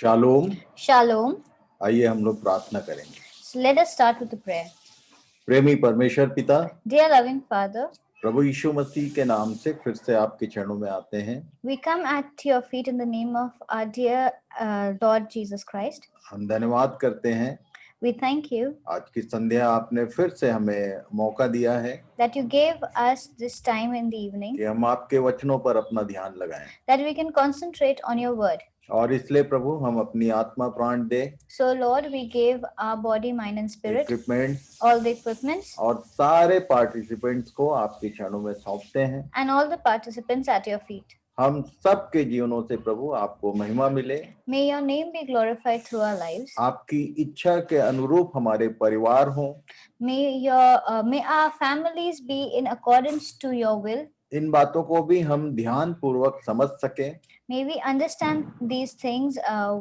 Shalom. Shalom. आइए हम लोग प्रार्थना करेंगे। So let us start with a prayer. प्रेमी परमेश्वर पिता, Dear loving Father, प्रभु यीशु मसीह के नाम से फिर से आपके चरणों में आते हैं। we come at your feet in the name of our dear Lord Jesus Christ. हम धन्यवाद करते हैं, We thank you आज की संध्या आपने फिर से हमें मौका दिया है that you gave us this time in the evening, कि हम आपके वचनों पर अपना ध्यान लगाएं, that we can concentrate on your word. और इसलिए प्रभु हम अपनी आत्मा प्राण दे, So Lord, we gave our body, mind and spirit, equipment all the equipments, और सारे पार्टिसिपेंट्स को आपके चरणों में सौंपते हैं। and all the participants at your feet. हम सबके जीवनों से प्रभु आपको महिमा मिले, May your name be glorified through our lives. आपकी इच्छा के अनुरूप हमारे परिवार हों, May our families be in accordance to your will. इन बातों को भी हम ध्यान पूर्वक समझ सकें, May we understand these things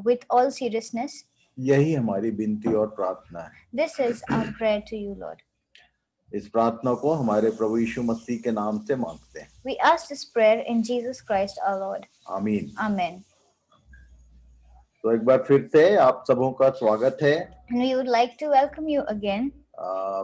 with all seriousness. यही हमारी विनती और प्रार्थना है। This is our prayer to you, Lord. इस प्रार्थना को हमारे प्रभु यीशु मसीह के नाम से मांगते हैं, We ask this prayer in Jesus Christ our Lord. आमीन। Amen. तो एक बार फिर से आप सबों का स्वागत है। And we would like to welcome you again.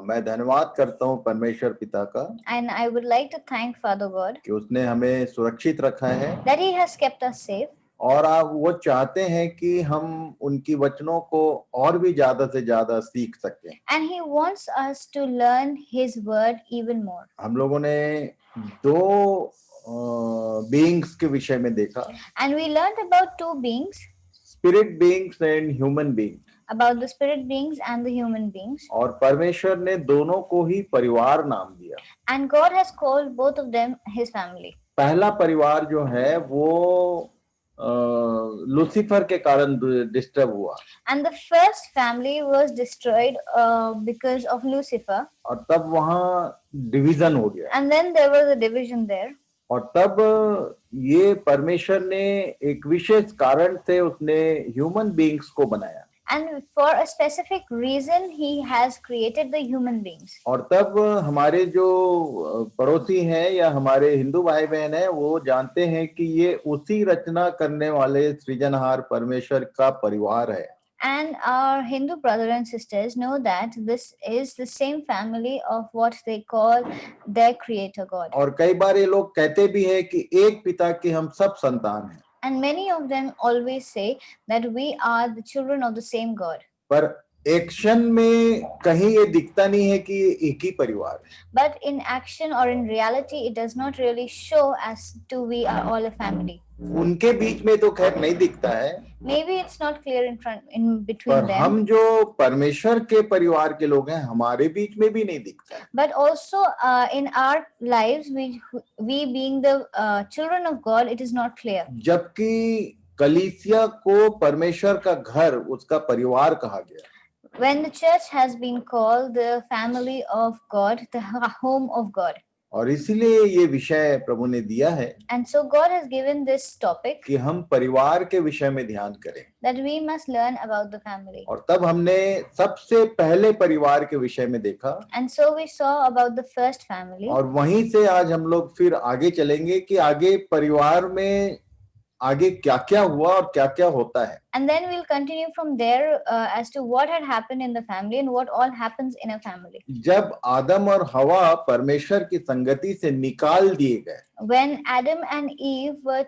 मैं धन्यवाद करता हूँ परमेश्वर पिता का And I would like to thank Father God कि उसने हमें सुरक्षित रखा है, that He has kept us safe. और आप वो चाहते हैं कि हम उनकी वचनों को और भी ज्यादा से ज्यादा सीख सकें। And He wants us to learn His word even more. हम लोगों ने दो बीइंग्स के विषय में देखा, And we learned about two beings, spirit beings and human being, about the spirit beings and the human beings. और परमेश्वर ने दोनों को ही परिवार नाम दिया। And God has called both of them His family. पहला परिवार जो है वो लूसीफर के कारण डिस्टर्ब हुआ, And the first family was destroyed because of Lucifer. और तब वहाँ डिवीजन हो गया, And then there was a division there. और तब ये परमेश्वर ने एक विशेष कारण से उसने ह्यूमन बीइंग्स को बनाया, And for a specific reason, He has created the human beings. और तब हमारे जो पड़ोसी हैं या हमारे हिंदू भाई बहन हैं वो जानते हैं कि ये उसी रचना करने वाले सृजनहार परमेश्वर का परिवार है। And our Hindu brother and sisters know that this is the same family of what they call their creator God. और कई बार ये लोग कहते भी हैं कि एक पिता के हम सब संतान हैं, And many of them always say that we are the children of the same God. पर एक्शन में कहीं ये दिखता नहीं है कि ये एक ही परिवार है। But in action or in reality, it does not really show as to we are all a family. उनके बीच में तो खैर नहीं दिखता है, Maybe it's not clear in between पर them. हम जो परमेश्वर के परिवार के लोग हैं हमारे बीच में भी नहीं दिखता है। But also in our lives, we being the children of God, it is not clear. जबकि कलीसिया को परमेश्वर का घर उसका परिवार कहा गया, When the church has been called the family of God, the home of God. और इसीलिए ये विषय प्रभु ने दिया है And so God has given this topic कि हम परिवार के विषय में ध्यान करें, that we must learn about the family. और तब हमने सबसे पहले परिवार के विषय में देखा, And so we saw about the first family. और वहीं से आज हम लोग फिर आगे चलेंगे कि आगे परिवार में आगे क्या क्या हुआ और क्या क्या होता है। And then we'll continue from there as to what had happened in the family and what all happens in a family. जब आदम और हवा परमेश्वर की संगति से निकाल दिए गए, When Adam and Eve were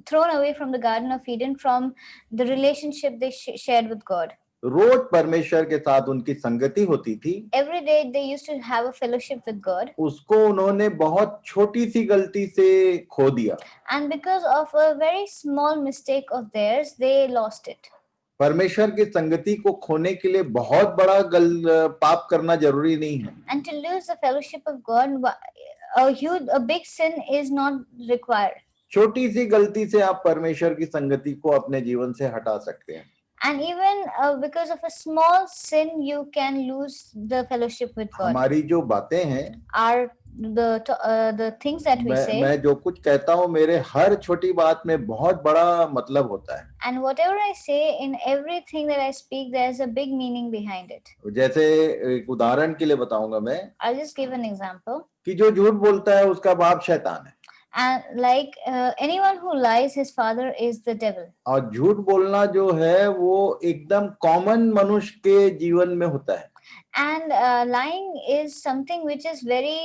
thrown away from the Garden of Eden from the relationship they shared with God. रोज परमेश्वर के साथ उनकी संगति होती थी, Every day they used to have a fellowship with God. उसको उन्होंने बहुत छोटी सी गलती से खो दिया। And because of a very small mistake of theirs, they lost it. परमेश्वर की संगति को खोने के लिए बहुत बड़ा पाप करना जरूरी नहीं है। And to lose the fellowship of God, a big sin is not required. छोटी सी गलती से आप परमेश्वर की संगति को अपने जीवन से हटा सकते हैं। And even because of a small sin, you can lose the fellowship with God. हमारी जो बातें हैं, Are the things that we say, मैं जो कुछ कहता हूँ मेरे हर छोटी बात में बहुत बड़ा मतलब होता है। and whatever I say, in everything that I speak, there is a big meaning behind it. जैसे एक उदाहरण के लिए बताऊंगा मैं I'll just give an example. कि जो झूठ बोलता है उसका बाप शैतान है। And like anyone who lies, his father is the devil. और झूठ बोलना जो है वो एकदम कॉमन मनुष्य के जीवन में होता है. And lying is something which is very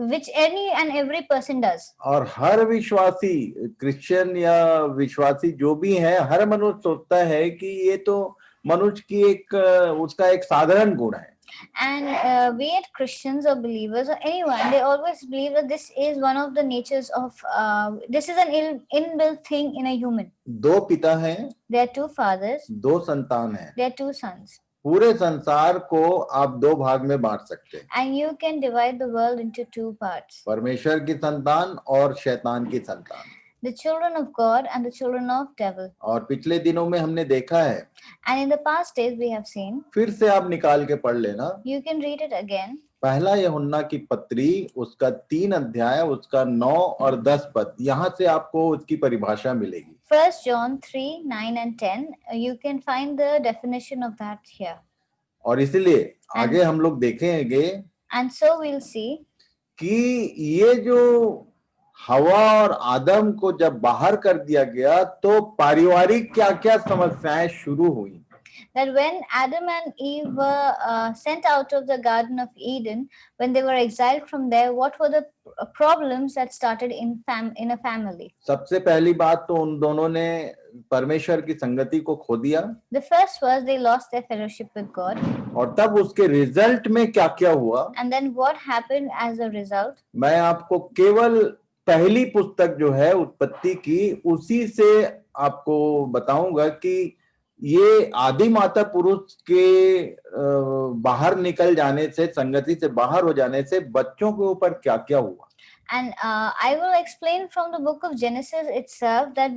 which any and every person does. और हर विश्वासी क्रिश्चियन या विश्वासी जो भी है, हर मनुष्य सोचता है कि ये तो मनुष्य की एक उसका एक साधारण गुण है. And be it Christians or believers or anyone, they always believe that this is one of the natures of this is an inbuilt thing in a human. दो पिता हैं, There are two fathers, दो संतान हैं. there are two sons, पूरे संसार को आप दो भाग में बांट सकते हैं. and you can divide the world into two parts: परमेश्वर की संतान और शैतान की संतान. the children of God and the children of devil. और पिछले दिनों में हमने देखा है, And in the past days we have seen, फिर से आप निकाल के पढ़ लेना, you can read it again. पहला यूहन्ना की पत्री उसका 3 अध्याय उसका 9 और 10 पद, यहाँ से आपको उसकी परिभाषा मिलेगी. 1 John 3, 9 and 10, you can find the definition of that here. और इसलिए आगे हम लोग देखेंगे And so we'll see कि ये जो हवा और आदम को जब बाहर कर दिया गया तो पारिवारिक क्या क्या समस्याएं शुरू हुई. that when Adam and Eve were sent out of the Garden of Eden, when they were exiled from there, what were the problems that started in a family? सबसे पहली बात तो उन दोनों ने परमेश्वर की संगति को खो दिया. The first was they lost their fellowship with God. और तब उसके रिजल्ट में क्या क्या हुआ, And then what happened as a result? मैं आपको केवल पहली पुस्तक जो है उत्पत्ति की उसी से आपको बताऊंगा कि ये आदि माता पुरुष के बाहर निकल जाने से, संगति से बाहर हो जाने से बच्चों के ऊपर क्या क्या हुआ. And I will explain from the book of Genesis itself that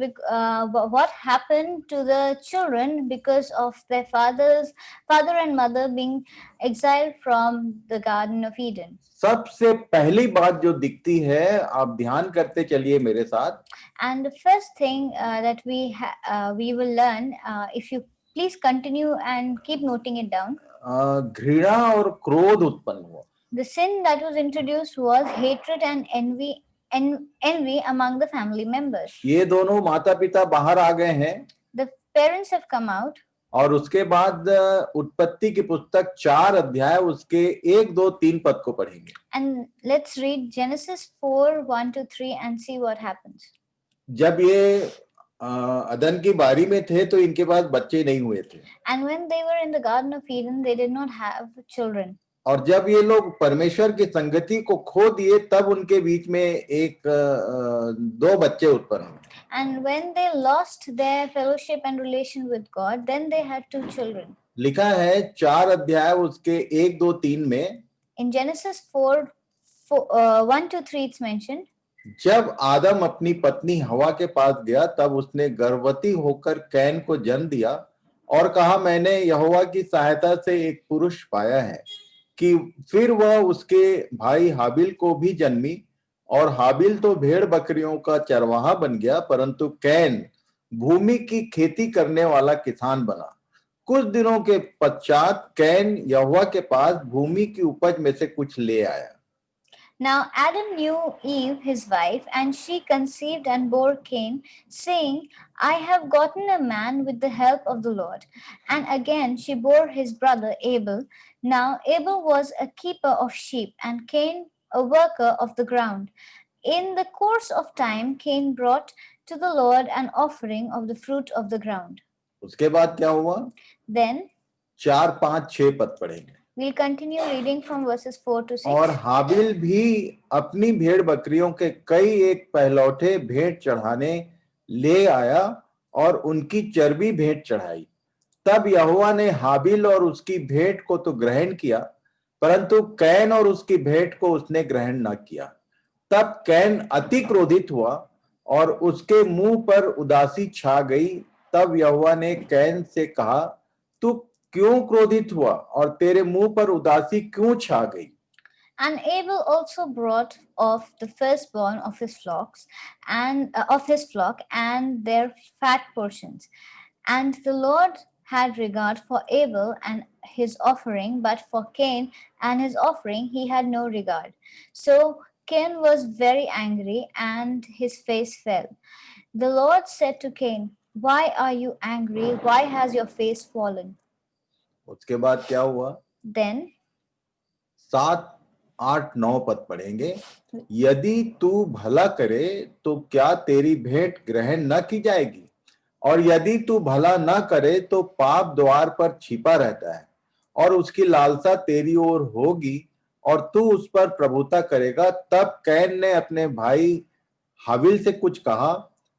what happened to the children because of their father and mother being exiled from the Garden of Eden. सबसे पहली बात जो दिखती है, आप ध्यान करते चलिए मेरे साथ. And the first thing that we will learn, if you please continue and keep noting it down. घृणा और क्रोध उत्पन्न हुआ. The sin that was introduced was hatred and envy among the family members. ये दोनों माता पिता बाहर आ गए हैं. The parents have come out. और उसके बाद उत्पत्ति की पुस्तक 4 अध्याय उसके 1, 2, 3 पद को पढ़ेंगे. And let's read Genesis 4, 1 to 3 and see what happens. जब ये अदन की बारी में थे तो इनके पास बच्चे नहीं हुए थे. And when they were in the Garden of Eden, they did not have children. और जब ये लोग परमेश्वर की संगति को खो दिए तब उनके बीच में 2 बच्चे उत्पन्न हुए. And when they lost their fellowship and relation with God, then they had 2 children. लिखा है 4 अध्याय उसके 1, 2, 3 में. In Genesis 4, 1 to 3 it's mentioned. जब आदम अपनी पत्नी हवा के पास गया तब उसने गर्भवती होकर कैन को जन्म दिया और कहा, मैंने यहोवा की सहायता से एक पुरुष पाया है. कि फिर वह उसके भाई हाबिल को भी जन्मी और हाबिल तो भेड़ बकरियों का चरवाहा बन गया, परंतु कैन भूमि की खेती करने वाला किसान बना. कुछ दिनों के पश्चात कैन यहोवा के पास भूमि की उपज में से कुछ ले आया. Now Adam knew Eve, his wife, and she conceived and bore Cain, saying, I have gotten a man with the help of the Lord. And again she bore his brother Abel. Now Abel was a keeper of sheep, and Cain a worker of the ground. In the course of time, Cain brought to the Lord an offering of the fruit of the ground. उसके बाद क्या हुआ? Then 4, 5, 6 पद पढ़ेंगे. We'll continue reading from verses 4 to 6. और हाबिल भी अपनी भेड़ बकरियों के कई एक पहलौठे भेंट चढ़ाने ले आया और उनकी चर्बी भेंट चढ़ाई. तब यहोवा ने हाबिल और उसकी भेंट को तो ग्रहण किया, परंतु कैन और उसकी भेंट को उसने ग्रहण न किया. तब कैन अति क्रोधित हुआ और उसके मुंह पर उदासी छा गई. तब यहोवा ने कैन से कहा, तू क्यों क्रोधित हुआ और तेरे मुंह पर उदासी क्यों छा गई? And Abel also brought of the firstborn of his flocks and of his flock and their fat portions. And the Lord had regard for Abel and his offering, but for Cain and his offering he had no regard. So Cain was very angry and his face fell. The Lord said to Cain, "Why are you angry? Why has your face fallen?" उसके बाद क्या हुआ? Then 7, 8, 9 पद पढ़ेंगे। यदि तू भला करे तो क्या तेरी भेंट ग्रहण न की जाएगी? और यदि तू भला न करे तो पाप द्वार पर छिपा रहता है और उसकी लालसा तेरी ओर होगी और तू उस पर प्रभुता करेगा। तब कैन ने अपने भाई हाबिल से कुछ कहा,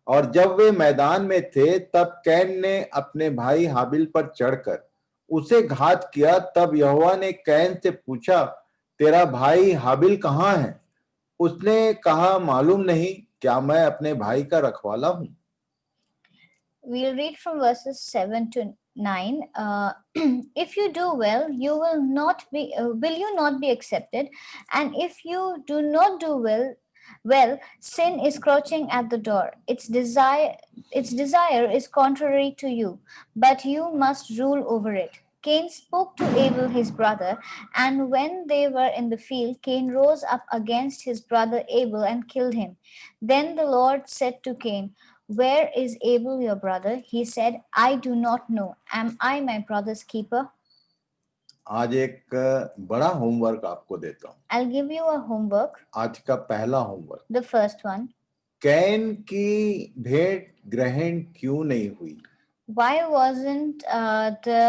और जब वे मैदान में थे तब कैन ने अपने भाई हाबिल पर चढ़कर उसे घात किया। तब यहोवा ने कैन से पूछा, तेरा भाई हाबिल कहाँ है? उसने कहा, मालूम नहीं, क्या मैं अपने भाई का रखवाला हूं? we'll read from verses 7 to 9. If you do well, you will you not be accepted? And if you do not do well, sin is crouching at the door. Its desire is contrary to you, but you must rule over it. Cain spoke to Abel his brother, and when they were in the field, Cain rose up against his brother Abel and killed him. Then the Lord said to Cain, "Where is Abel your brother?" He said, "I do not know. Am I my brother's keeper?" आज एक बड़ा homework आपको देता हूं। I'll give you a homework. आज का पहला homework, The first one. Can की भेंट ग्रहण क्यों नहीं हुई? Why wasn't the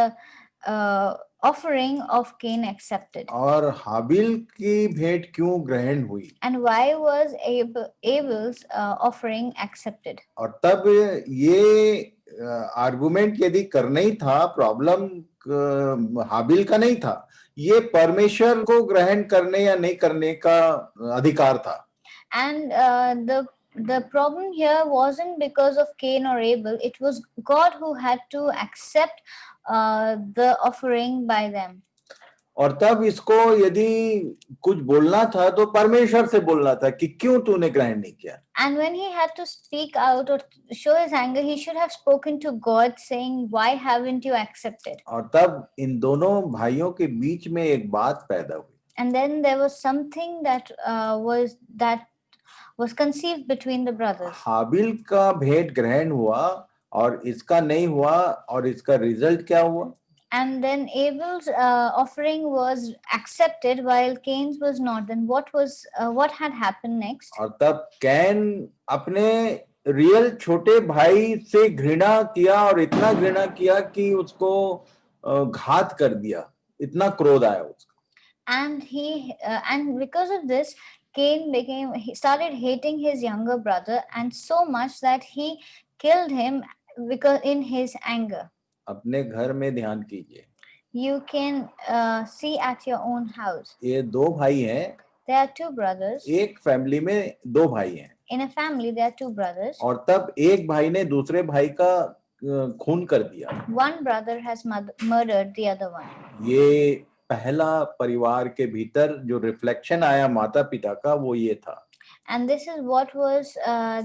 offering of Cain accepted? और हाबिल की भेंट क्यों ग्रहण हुई? And why was Abel's offering accepted? और तब ये आर्गुमेंट यदि करना ही था, प्रॉब्लम हाबिल का नहीं था, ये परमेश्वर को ग्रहण करने या नहीं करने का अधिकार था। And the problem here wasn't because of Cain or Abel. It was God who had to accept the offering by them. और तब इसको यदि कुछ बोलना था तो परमेश्वर से बोलना था कि क्यों तूने ग्रहण नहीं किया। And when he had to speak out or show his anger, he should have spoken to God, saying, "Why haven't you accepted?" और तब इन दोनों भाइयों के बीच में एक बात पैदा हुई। And then there was something that was conceived between the brothers. हाबिल का भेंट ग्रहण हुआ और इसका नहीं हुआ, और इसका रिजल्ट क्या हुआ? And then Abel's offering was accepted while Cain's was not. Then what had happened next? और तब कैन अपने रियल छोटे भाई से घृणा किया, और इतना घृणा किया कि उसको घात कर दिया, इतना क्रोध आया उसको। And because of this, he started hating his younger brother, and so much that he killed him because in his anger. अपने घर में ध्यान कीजिए। You can see at your own house. ये दो भाई हैं। There are two brothers. एक फैमिली में दो भाई हैं। In a family, there are two brothers. और तब एक भाई ने दूसरे भाई का खून कर दिया। One brother has murdered the other one. ये पहला परिवार के भीतर जो रिफ्लेक्शन आया माता पिता का, वो ये था। And this is what was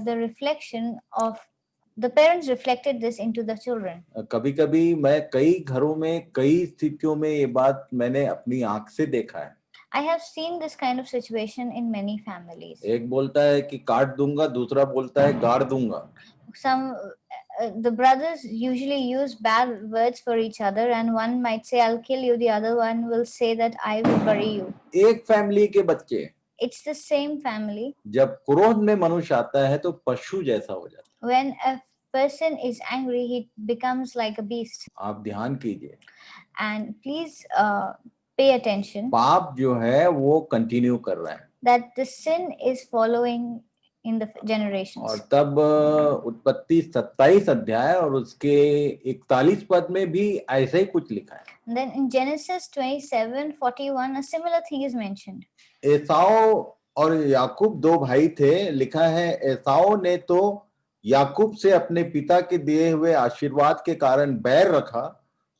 the reflection of the parents reflected this into the children. कभी-कभी मैं कई घरों में कई स्थितियों में ये बात मैंने अपनी आंख से देखा है। I have seen this kind of situation in many families. एक बोलता है कि काट दूंगा, दूसरा बोलता है गाड़ दूंगा। The brothers usually use bad words for each other, and one might say, "I'll kill you," the other one will say that, "I will bury you." एक फैमिली के बच्चे, It's the same family. जब क्रोध में मनुष्य आता है तो पशु जैसा हो जाता है। When a person is angry, he becomes like a beast. आप ध्यान कीजिए। And please pay attention. पाप जो है वो कंटिन्यू कर रहा है। That the sin is following in the generations. और तब उत्पत्ति 27 अध्याय और उसके 41 पद में भी ऐसे ही कुछ लिखा है। And then in Genesis 27:41, a similar thing is mentioned. एसाव और याकूब दो भाई थे। लिखा है, एसाव ने तो याकूब से अपने पिता के दिए हुए आशीर्वाद के कारण बैर रखा,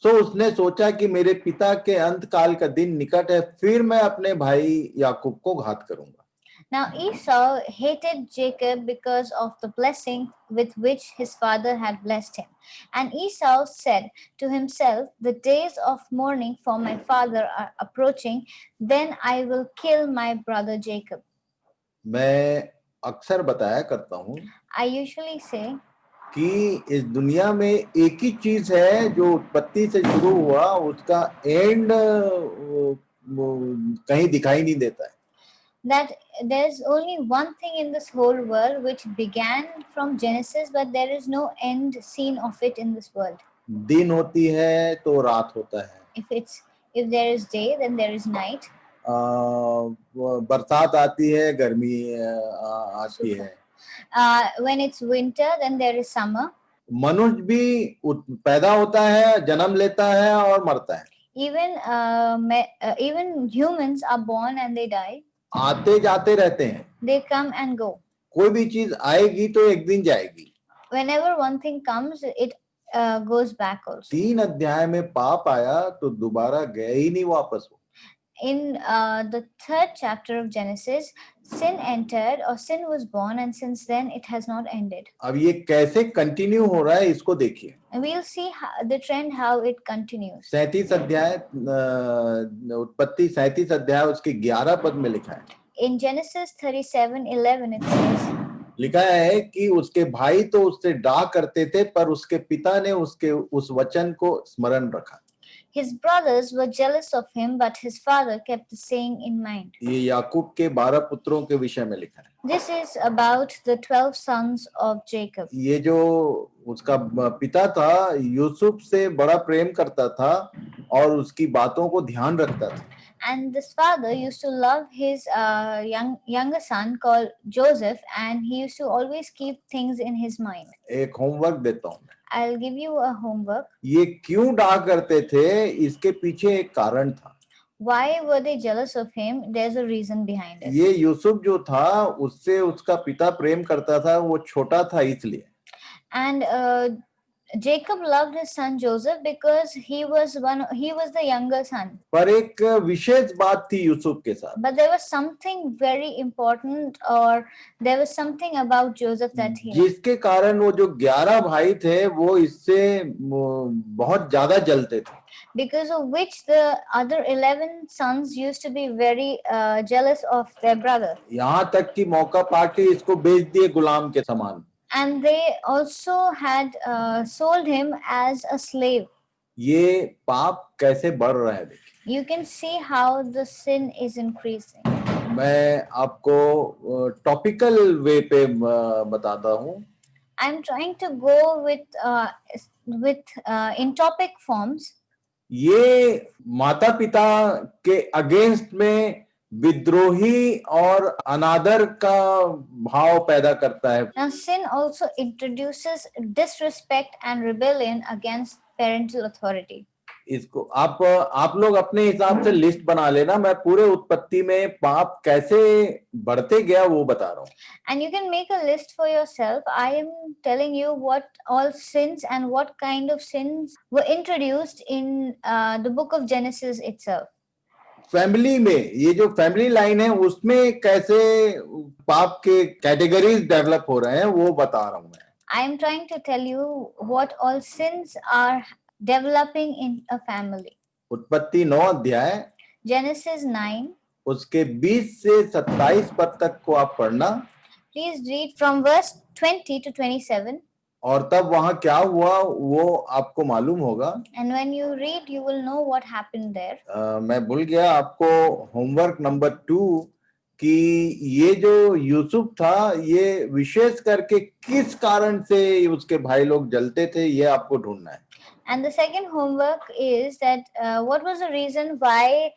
सो उसने सोचा कि मेरे पिता के अंत काल का दिन निकट है, फिर मैं अपने भाई याकूब को घात करूंगा। Now Esau hated Jacob because of the blessing with which his father had blessed him. And Esau said to himself, "The days of mourning for my father are approaching, then I will kill my brother Jacob." मैं अक्सर बताया करता हूँ I usually say कि इस दुनिया में एक ही चीज है जो उत्पत्ति से शुरू हुआ, उसका एंड कहीं दिखाई नहीं देता है। that there's only one thing in this whole world which began from Genesis, but there is no end seen of it in this world. दिन होती है तो रात होता है, If there is day, then there is night. बरसात आती है, गर्मी आती Super. है। When it's winter, then there is summer. मनुष्य भी पैदा होता है, जन्म लेता है और मरता है। Even humans are born and they die. आते जाते रहते हैं। They come and go. कोई भी चीज आएगी तो एक दिन जाएगी। Whenever one thing comes, it goes back also. 3 अध्याय में पाप आया तो दोबारा गया ही नहीं वापस। In the 3rd chapter of Genesis, sin entered, or sin was born, and since then it has not ended. अब ये कैसे कंटिन्यू हो रहा है इसको देखिए। And we'll see the trend, how it continues. 37 अध्याय उत्पत्ति 37 अध्याय उसके 11 पद में लिखा है। In Genesis 37:11 it says, लिखा है कि उसके भाई तो उससे डाह करते थे, पर उसके पिता ने उसके उस वचन को स्मरण रखा। His brothers were jealous of him, but his father kept the saying in mind. ये याकूब के 12 पुत्रों के विषय में लिखा है। This is about the 12 sons of Jacob. ये जो उसका पिता था यूसुफ से बड़ा प्रेम करता था और उसकी बातों को ध्यान रखता था। And this father used to love his younger son called Joseph, and he used to always keep things in his mind. एक होमवर्क देता हूँ। I'll give you a homework. ये क्यों डाह करते थे, इसके पीछे एक कारण था। Why were they jealous of him? There's a reason behind it. ये यूसुफ जो था उससे उसका पिता प्रेम करता था, वो छोटा था इसलिए। And Jacob loved his son Joseph because he was the younger son. पर एक विशेष बात थी यूसुफ के साथ। But there was something very important, or there was something about Joseph that he loved, जिसके कारण वो जो 11 भाई थे वो इससे बहुत ज्यादा जलते थे। because of which the other 11 sons used to be very jealous of their brother. यहाँ तक कि मौका पाके इसको बेच दिए गुलाम के समान। And they also had sold him as a slave. ये पाप कैसे बढ़ रहा है देखिए। You can see how the sin is increasing. मैं आपको टॉपिकल वे पे बताता हूँ। I'm trying to go with in topic forms. ये माता पिता के अगेंस्ट में विद्रोही और अनादर का भाव पैदा करता है। Now, sin also introduces disrespect and rebellion against parental authority. इसको आप लोग अपने हिसाब से लिस्ट बना लेना। मैं पूरे उत्पत्ति में पाप कैसे बढ़ते गया वो बता रहा हूँ। And you can make a list for yourself. I am telling you what all sins and what kind of sins were introduced in the book of Genesis itself. Family में ये जो फैमिली लाइन है उसमें कैसे पाप के categories develop हो रहे हैं वो बता रहा हूँ मैं। I am trying to tell you what all sins are developing in a family. उत्पत्ति 9 अध्याय Genesis 9. उसके 20 से 27 पद तक को आप पढ़ना। Please read from verse 20 to 27. और तब वहां क्या हुआ वो आपको मालूम होगा। And when you read, you will know what happened there. मैं भूल गया आपको होमवर्क नंबर 2 कि ये जो यूसुफ था ये विशेष करके किस कारण से उसके भाई लोग जलते थे, ये आपको ढूंढना है। And the second homework is that what was the reason why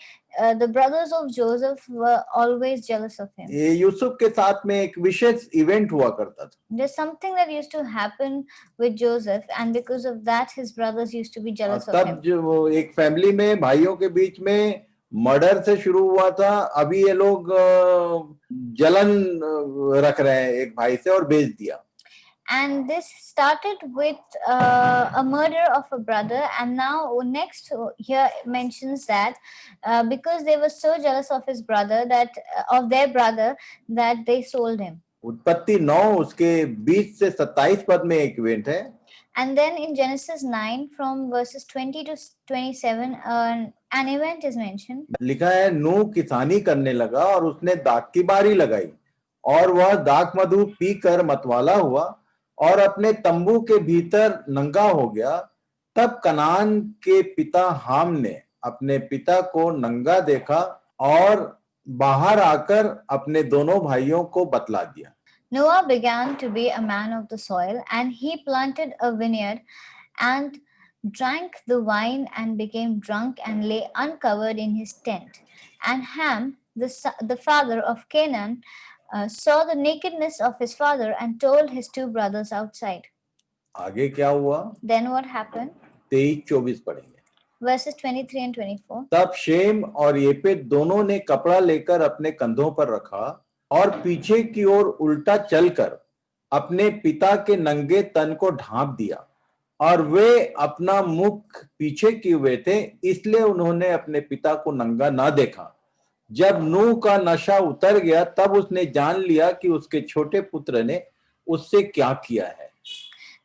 the brothers of Joseph were always jealous of him. ये यूसुफ के साथ में एक विशेष इवेंट हुआ करता था। There's something that used to happen with Joseph, and because of that his brothers used to be jealous of him. तब जो एक फैमिली में भाइयों के बीच में मर्डर से शुरू हुआ था, अभी ये लोग जलन रख रहे हैं एक भाई से और बेच दिया। And this started with a murder of a brother, and now next here mentions that because they were so jealous of his brother, that of their brother, that they sold him. उत्पत्ति 9 उसके 20 से 27 पद में एक event है। And then in Genesis 9 from verses 20 to 27 an event is mentioned. लिखा है नूह किसानी करने लगा और उसने दाख की बारी लगाई और वह दाख मधु पीकर मतवाला हुआ और अपने तंबू के भीतर नंगा हो गया। तब कनान के पिता हाम ने अपने पिता को नंगा देखा और बाहर आकर अपने दोनों भाइयों को बतला दिया। Noah began to be a man of the soil, and he planted a vineyard and drank the wine and became drunk and lay uncovered in his tent. And Ham, the father of Canaan, saw the nakedness of his father and told his two brothers outside. आगे क्या हुआ? Then what happened? 23-24 पढ़ेंगे। Verses 23 and 24. तब Shem और येपेत दोनों ने कपड़ा लेकर अपने कंधों पर रखा और पीछे की ओर उल्टा चलकर अपने पिता के नंगे तन को ढांप दिया, और वे अपना मुख पीछे किए हुए थे, इसलिए उन्होंने अपने पिता को नंगा ना देखा। जब नूह का नशा उतर गया तब उसने जान लिया कि उसके छोटे पुत्र ने उससे क्या किया है।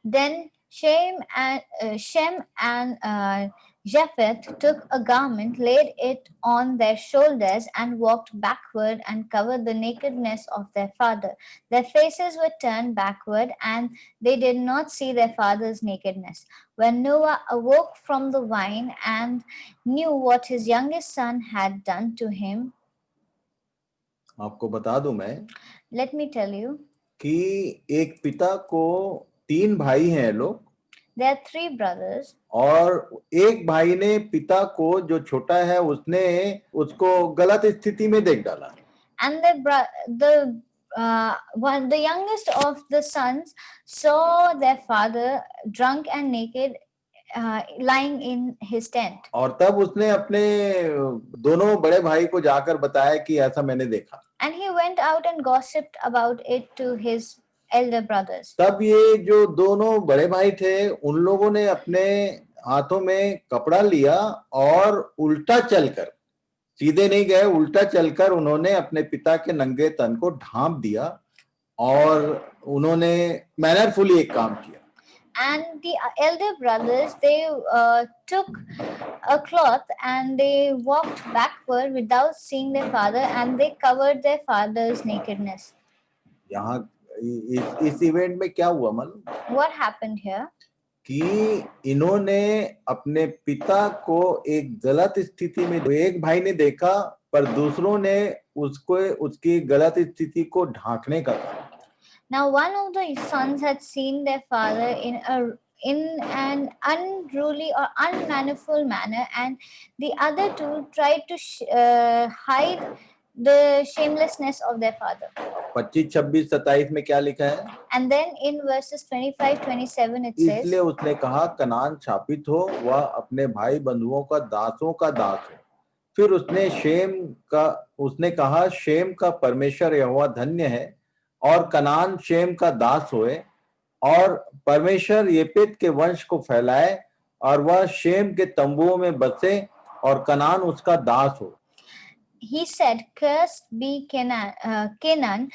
Then Shem and Japheth took a garment, laid it on their shoulders, and walked backward and covered the nakedness of their father. Their faces were turned backward, and they did not see their father's nakedness. When Noah awoke from the wine and knew what his youngest son had done to him, आपको बता दूं मैं, let me tell you, कि एक पिता को 3 भाई हैं लोग, there are 3 brothers, और एक भाई ने पिता को, जो छोटा है, उसने उसको गलत स्थिति में देख डाला। and the youngest of the sons saw their father drunk and naked, lying in his tent. और तब उसने अपने दोनों बड़े भाई को जाकर बताया कि ऐसा मैंने देखा। And he went out and gossiped about it to his elder brothers. तब ये जो दोनों बड़े भाई थे, उन लोगों ने अपने हाथों में कपड़ा लिया और उल्टा चलकर, सीधे नहीं गए, उल्टा चलकर उन्होंने अपने पिता के नंगे तन को ढांप दिया और उन्होंने मैनरफुली एक काम किया। And the elder brothers, they took a cloth and they walked backward without seeing their father, and they covered their father's nakedness. यहाँ इस इवेंट में क्या हुआ मालूम? What happened here? कि इन्होंने अपने पिता को एक गलत स्थिति में, एक भाई ने देखा पर दूसरों ने उसको, उसकी गलत स्थिति को ढांकने का काम। Now one of the sons had seen their father in an unruly or unmanifold manner, and the other two tried to hide the shamelessness of their father. 25, 26, 27 में क्या लिखा है? And then in verses 25, 27 it says, इसलिए उसने कहा, कनान शापित हो, वह अपने भाई बंधुओं का दासों का दास है। फिर उसने कहा, शेम का परमेश्वर यहोवा धन्य है, और कनान शेम का दास होए, और परमेश्वर येपेत के वंश को फैलाए, और वह शेम के तंबुओं में बसे, और कनान उसका दास हो। He said, "Cursed be Canaan,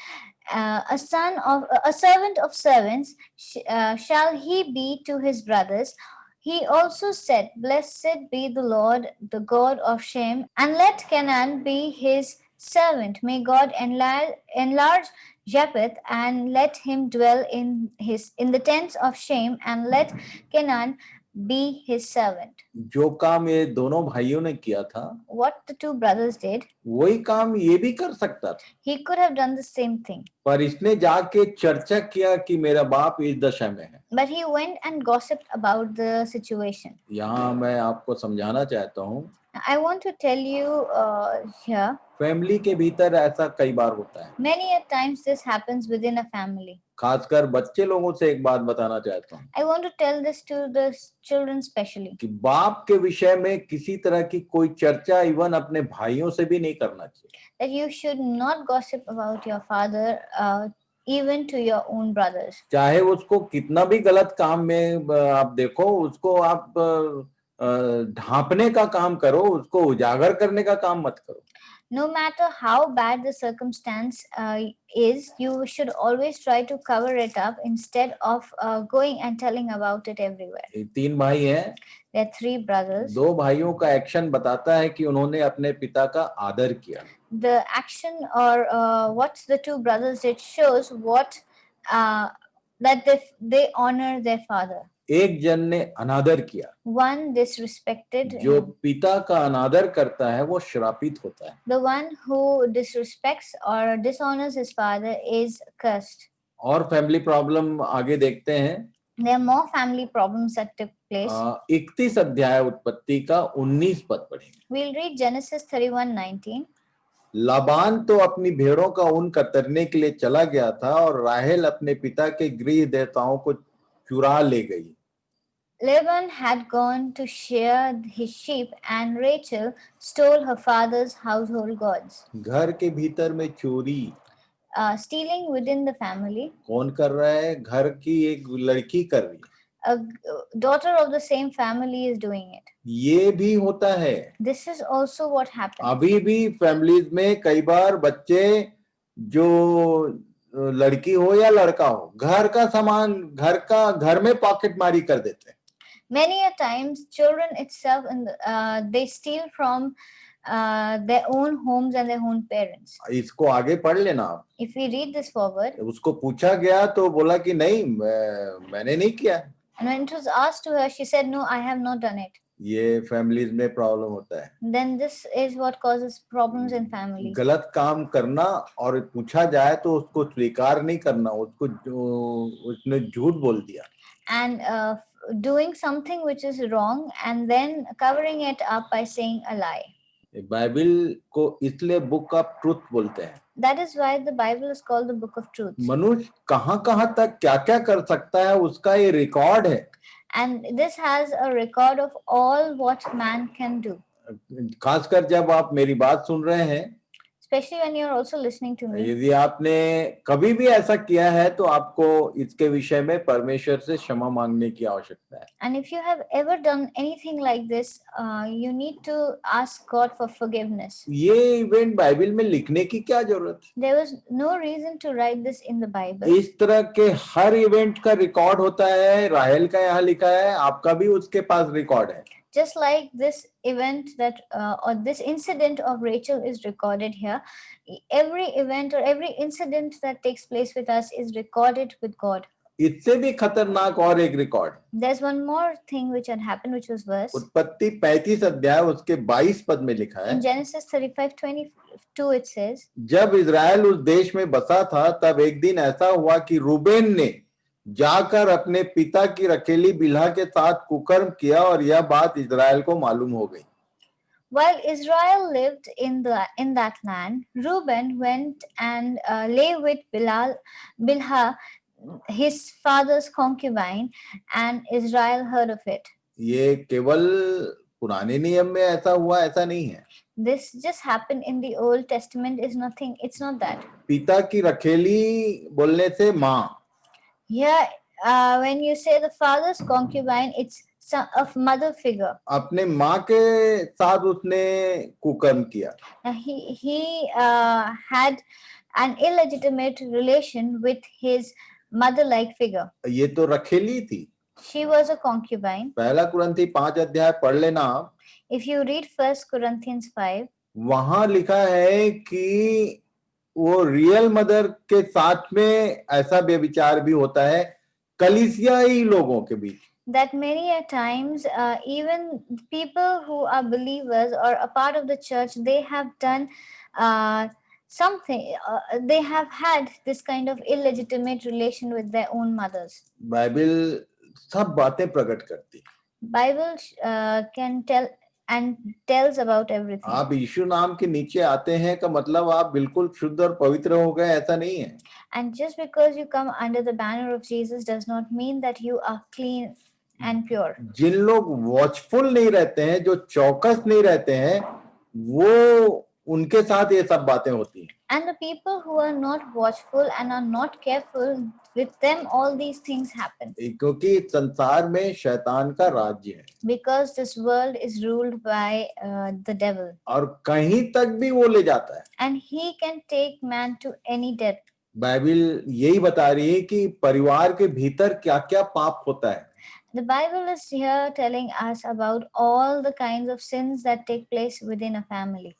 a servant of servants, shall he be to his brothers." He also said, "Blessed be the Lord, the God of Shem, and let Canaan be his servant. May God enlarge Japheth, and let him dwell in the tents of Shem, and let Canaan be his servant." जो काम ये दोनों भाइयों ने किया था, what the two brothers did, वही काम ये भी कर सकता था। he could have done the same thing. पर इसने जाके चर्चा किया कि मेरा बाप इस दशा में है। But he went and gossiped about the situation. यहाँ मैं आपको समझाना चाहता हूँ, I want to tell you here, family के भीतर ऐसा कई बार होता है। many a times this happens within a family. खासकर बच्चे लोगों से एक बात बताना चाहता हूँ, I want to tell this to the children specially, कि बाप के विषय में किसी तरह की कोई चर्चा इवन अपने भाइयों से भी नहीं करना चाहिए। that you should not gossip about your father, even to your own brothers. चाहे उसको कितना भी गलत काम में आप देखो, उसको आप ढांपने का काम करो, उसको उजागर करने का काम मत करो। No matter how bad the circumstance is, you should always try to cover it up instead of going and telling about it everywhere. ये 3 भाई हैं, There are 3 brothers. 2 भाइयों का एक्शन बताता है कि उन्होंने अपने पिता का आदर किया. The action or what the 2 brothers did shows what that they honor their father. एक जन ने अनादर किया. One disrespected जो him. पिता का अनादर करता है वो श्रापित होता है. The one who disrespects or dishonors his father is cursed. और फैमिली प्रॉब्लम आगे देखते हैं. There are more family problems that took place. 31 अध्याय उत्पत्ति का 19 पद पढ़ेंगे. We'll read Genesis 31:19. लाबान तो अपनी भेड़ों का ऊन कतरने के लिए चला गया था और राहेल अपने पिता के गृह देवताओं को चुरा ले गई. Laban had gone to shear his sheep and Rachel stole her father's household gods. घर के भीतर में चोरी Stealing within the family. कौन कर रहा है? घर की एक लड़की कर रही है. A daughter of the same family is doing it. ये भी होता है. This is also what happens. अभी भी फैमिलीज में कई बार बच्चे जो लड़की हो या लड़का हो घर का सामान घर में पॉकेट मारी कर देते हैं. Many a times children itself they steal from their own homes and their own parents. इसको आगे पढ़ लेना आप. If we read this forward. उसको पूछा गया तो बोला कि नहीं मैंने नहीं किया. And when it was asked to her, she said, "No, I have not done it." ये फैमिलीज में प्रॉब्लम होता है. Then this is what causes problems in families. गलत काम करना और पूछा जाए तो उसको स्वीकार नहीं करना, उसने झूठ बोल दिया. And doing something which is wrong and then covering it up by saying a lie. Bible को इसलिए बुक ऑफ ट्रूथ बोलते हैं. That is why the Bible is called the book of truth. मनुष्य कहां तक क्या कर सकता है उसका ये रिकॉर्ड है. And this has a record of all what man can do. खासकर जब आप मेरी बात सुन रहे हैं, Especially when you are also listening to me. यदि आपने कभी भी ऐसा किया है तो आपको इसके विषय में परमेश्वर से क्षमा मांगने की आवश्यकता है. And if you have ever done anything like this, you need to ask God for forgiveness. ये इवेंट बाइबल में लिखने की क्या जरूरत है? There was no reason to write this in the Bible. इस तरह के हर इवेंट का रिकॉर्ड होता है. राहेल का यहाँ लिखा है, आपका भी उसके पास रिकॉर्ड है. Just like this event that or this incident of Rachel is recorded here, every event or every incident that takes place with us is recorded with God. इससे भी खतरनाक और एक record. There's one more thing which had happened, which was worse. उत्पत्ति 35 अध्याय उसके 22 पद में लिखा है. In Genesis 35:22 it says, जब इजराइल उस देश में बसा था तब एक दिन ऐसा हुआ कि रूबेन ने जाकर अपने पिता की रखेली बिल्हा के साथ कुकर्म किया और यह बात इजराइल को मालूम हो गई. While Israel lived in that land, Reuben went and lay with Bilhah, his father's concubine, and Israel heard of it. ये केवल पुराने नियम में ऐसा हुआ ऐसा नहीं है. This just happened in the Old Testament. It's not that. पिता की रखेली बोलने से माँ. Here, when you say the father's concubine, it's a mother figure. अपने माँ के साथ उसने कुकर्म किया. He had an illegitimate relation with his mother-like figure. ये तो रखेली थी. She was a concubine. पहला कुरंथी 5 अध्याय पढ़ लेना आप. If you read 1 Corinthians 5, वहां लिखा है कि वो रियल मदर के साथ में ऐसा व्यभिचार भी होता है कलीसियाई लोगों के बीच. that many a times even people who are believers or a part of the church, they have done something, they have had this kind of illegitimate relation with their own mothers. Bible सब बातें प्रकट करती. Bible can tell and tells about everything. आप यीशु नाम के नीचे आते हैं का मतलब आप बिल्कुल शुद्ध और पवित्र हो गए ऐसा नहीं है. And just because you come under the banner of Jesus does not mean that you are clean and pure. जिन लोग वॉचफुल नहीं रहते हैं, जो चौकस नहीं रहते हैं, वो उनके साथ ये सब बातें होती हैं। And the people who are not watchful and are not careful, with them all these things happen. क्योंकि संसार में शैतान का राज्य है Because this world is ruled by the devil. और कहीं तक भी वो ले जाता है। And he can take man to any depth. Bible यही बता रही है कि परिवार के भीतर क्या क्या पाप होता है। The Bible is here telling us about all the kinds of sins that take place within a family.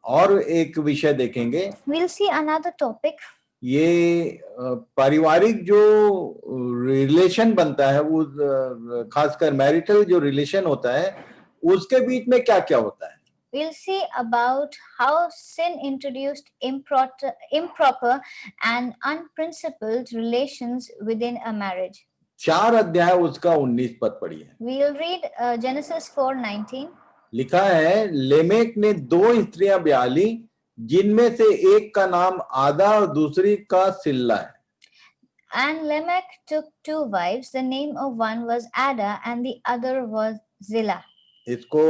और एक विषय देखेंगे, We'll see another topic. ये पारिवारिक जो रिलेशन बनता है वो खासकर मैरिटल जो रिलेशन होता है उसके बीच में क्या क्या होता है। We'll see about how sin introduced improper and unprincipled relations within a marriage. 4 अध्याय उसका 19 पद पढ़िए। We'll read Genesis 4:19. लिखा है, लेमेक ने 2 स्त्रियां ब्याह ली जिनमें से एक का नाम आदा और दूसरी का सिल्ला है। And Lamech took 2 wives. The name of one was Ada and the other was Zillah. इसको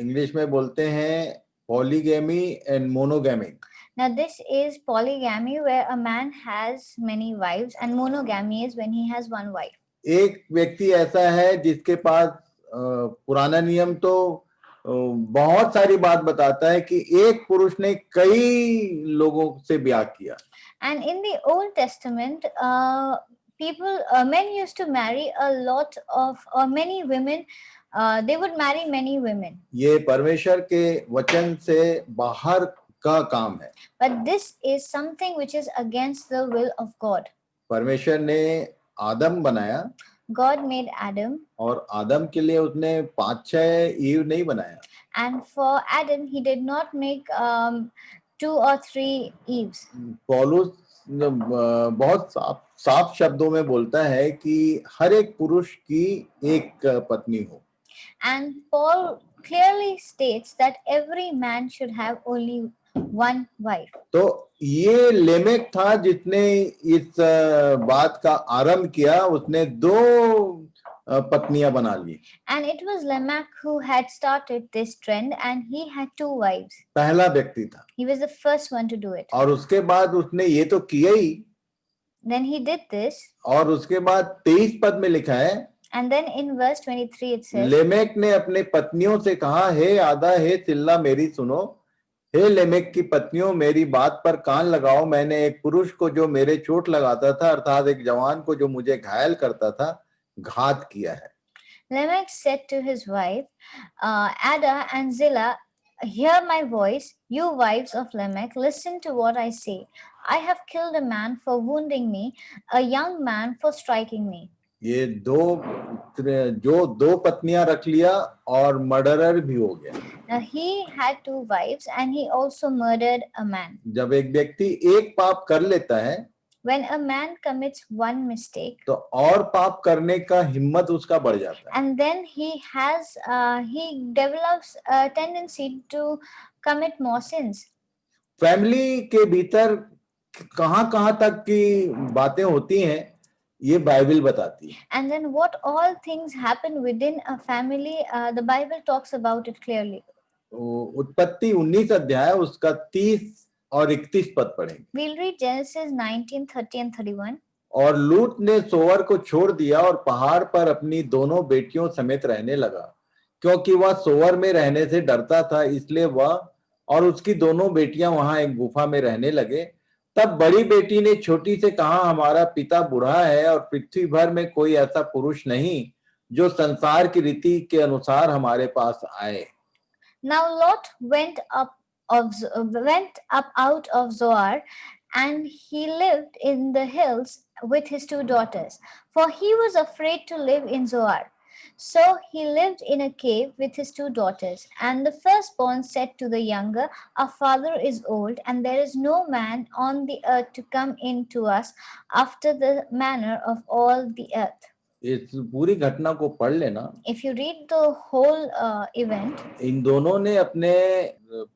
इंग्लिश में बोलते हैं polygamy and monogamic. Now this is polygamy, where a man has many wives, and monogamy is when he has one wife. एक व्यक्ति ऐसा है जिसके पास पुराना नियम तो बहुत सारी बात बताता है कि एक पुरुष ने कई लोगों से ब्याह किया। And in the Old Testament, men used to marry a lot of, or many women. They would marry many women. ये परमेश्वर के वचन से बाहर का काम है। But this is something which is against the will of God. परमेश्वर ने आदम बनाया। God made Adam. और आदम के लिए उसने 5-6 ईव नहीं बनाया। And for Adam, he did not make 2 or 3 Eves. पौलुस बहुत साफ शब्दों में बोलता है कि हर एक पुरुष की एक पत्नी हो। And Paul clearly states that every man should have only one wife. तो ये लेमेक था जिसने इस बात का आरंभ किया, उसने 2 पत्नियां बना ली। And it was Lamech who had started this trend, and he had 2 wives. पहला व्यक्ति था। He was the first one to do it. और उसके बाद उसने ये तो किया ही। Then he did this. और उसके बाद 23 पद में लिखा है, And then in verse 23 it says, Lamech ने अपने पत्नियों से कहा, हे आदा हे सिल्ला मेरी सुनो, हे लेमेक की पत्नियों मेरी बात पर कान लगाओ। मैंने एक पुरुष को जो मेरे चोट लगाता था, अर्थात एक जवान को जो मुझे घायल करता था, घात किया है। Lamech said to his wife, Ada and Zillah, hear my voice, you wives of Lamech, listen to what I say. I have killed a man for wounding me, a young man for striking me. ये 2 पत्नियां रख लिया और murderer भी हो गया। Now he had 2 wives and he also murdered a man. जब एक व्यक्ति एक पाप कर लेता है, when a man commits one mistake, तो और पाप करने का हिम्मत उसका बढ़ जाता है। and then he develops a tendency to commit more sins. Family के भीतर कहाँ तक की बातें होती हैं, ये बाइबल बताती है। And then what all things happen within a family, the Bible talks about it clearly. उत्पत्ति 19 अध्याय उसका 30 और 31 पद पढ़ेंगे। We'll read Genesis 19, 30 and 31. और लूत ने सोअर को छोड़ दिया और पहाड़ पर अपनी दोनों बेटियों समेत रहने लगा, क्योंकि वह सोअर में रहने से डरता था, इसलिए वह और उसकी दोनों बेटियां वहां एक गुफा में रहने लगे। तब बड़ी बेटी ने छोटी से कहा, हमारा पिता बूढ़ा है और पृथ्वी भर में कोई ऐसा पुरुष नहीं जो संसार की रीति के अनुसार हमारे पास आए। Now Lot went up out of Zoar, and he lived in the hills with his 2 daughters, for he was afraid to live in Zoar. So he lived in a cave with his 2 daughters. And the firstborn said to the younger, our father is old, and there is no man on the earth to come in to us after the manner of all the earth. इस पूरी घटना को पढ़ लेना। If you read the whole event, इन दोनों ने अपने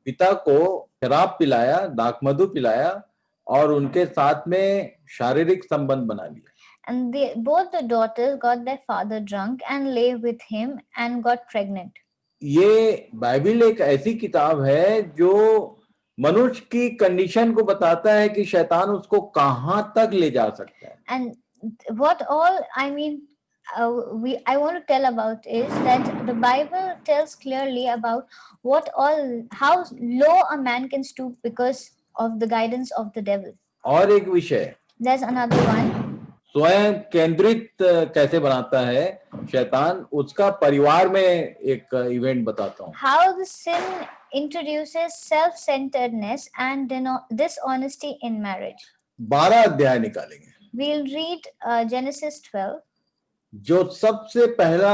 पिता को शराब पिलाया, दाखमधु पिलाया और उनके साथ में शारीरिक संबंध बना लिया। And both the daughters got their father drunk and lay with him and got pregnant. ये बाइबिल एक ऐसी किताब है जो मनुष्य की कंडीशन को बताता है कि शैतान उसको कहां तक ले जा सकता है। And what all I mean, I want to tell about is that the Bible tells clearly about what all how low a man can stoop because of the guidance of the devil. और एक विषय, There's another one. स्वयं केंद्रित कैसे बनाता है शैतान, उसका परिवार में एक इवेंट बताता हूँ। How the sin introduces self-centeredness and dishonesty in marriage. 12 अध्याय निकालेंगे। We'll read Genesis 12. जो सबसे पहला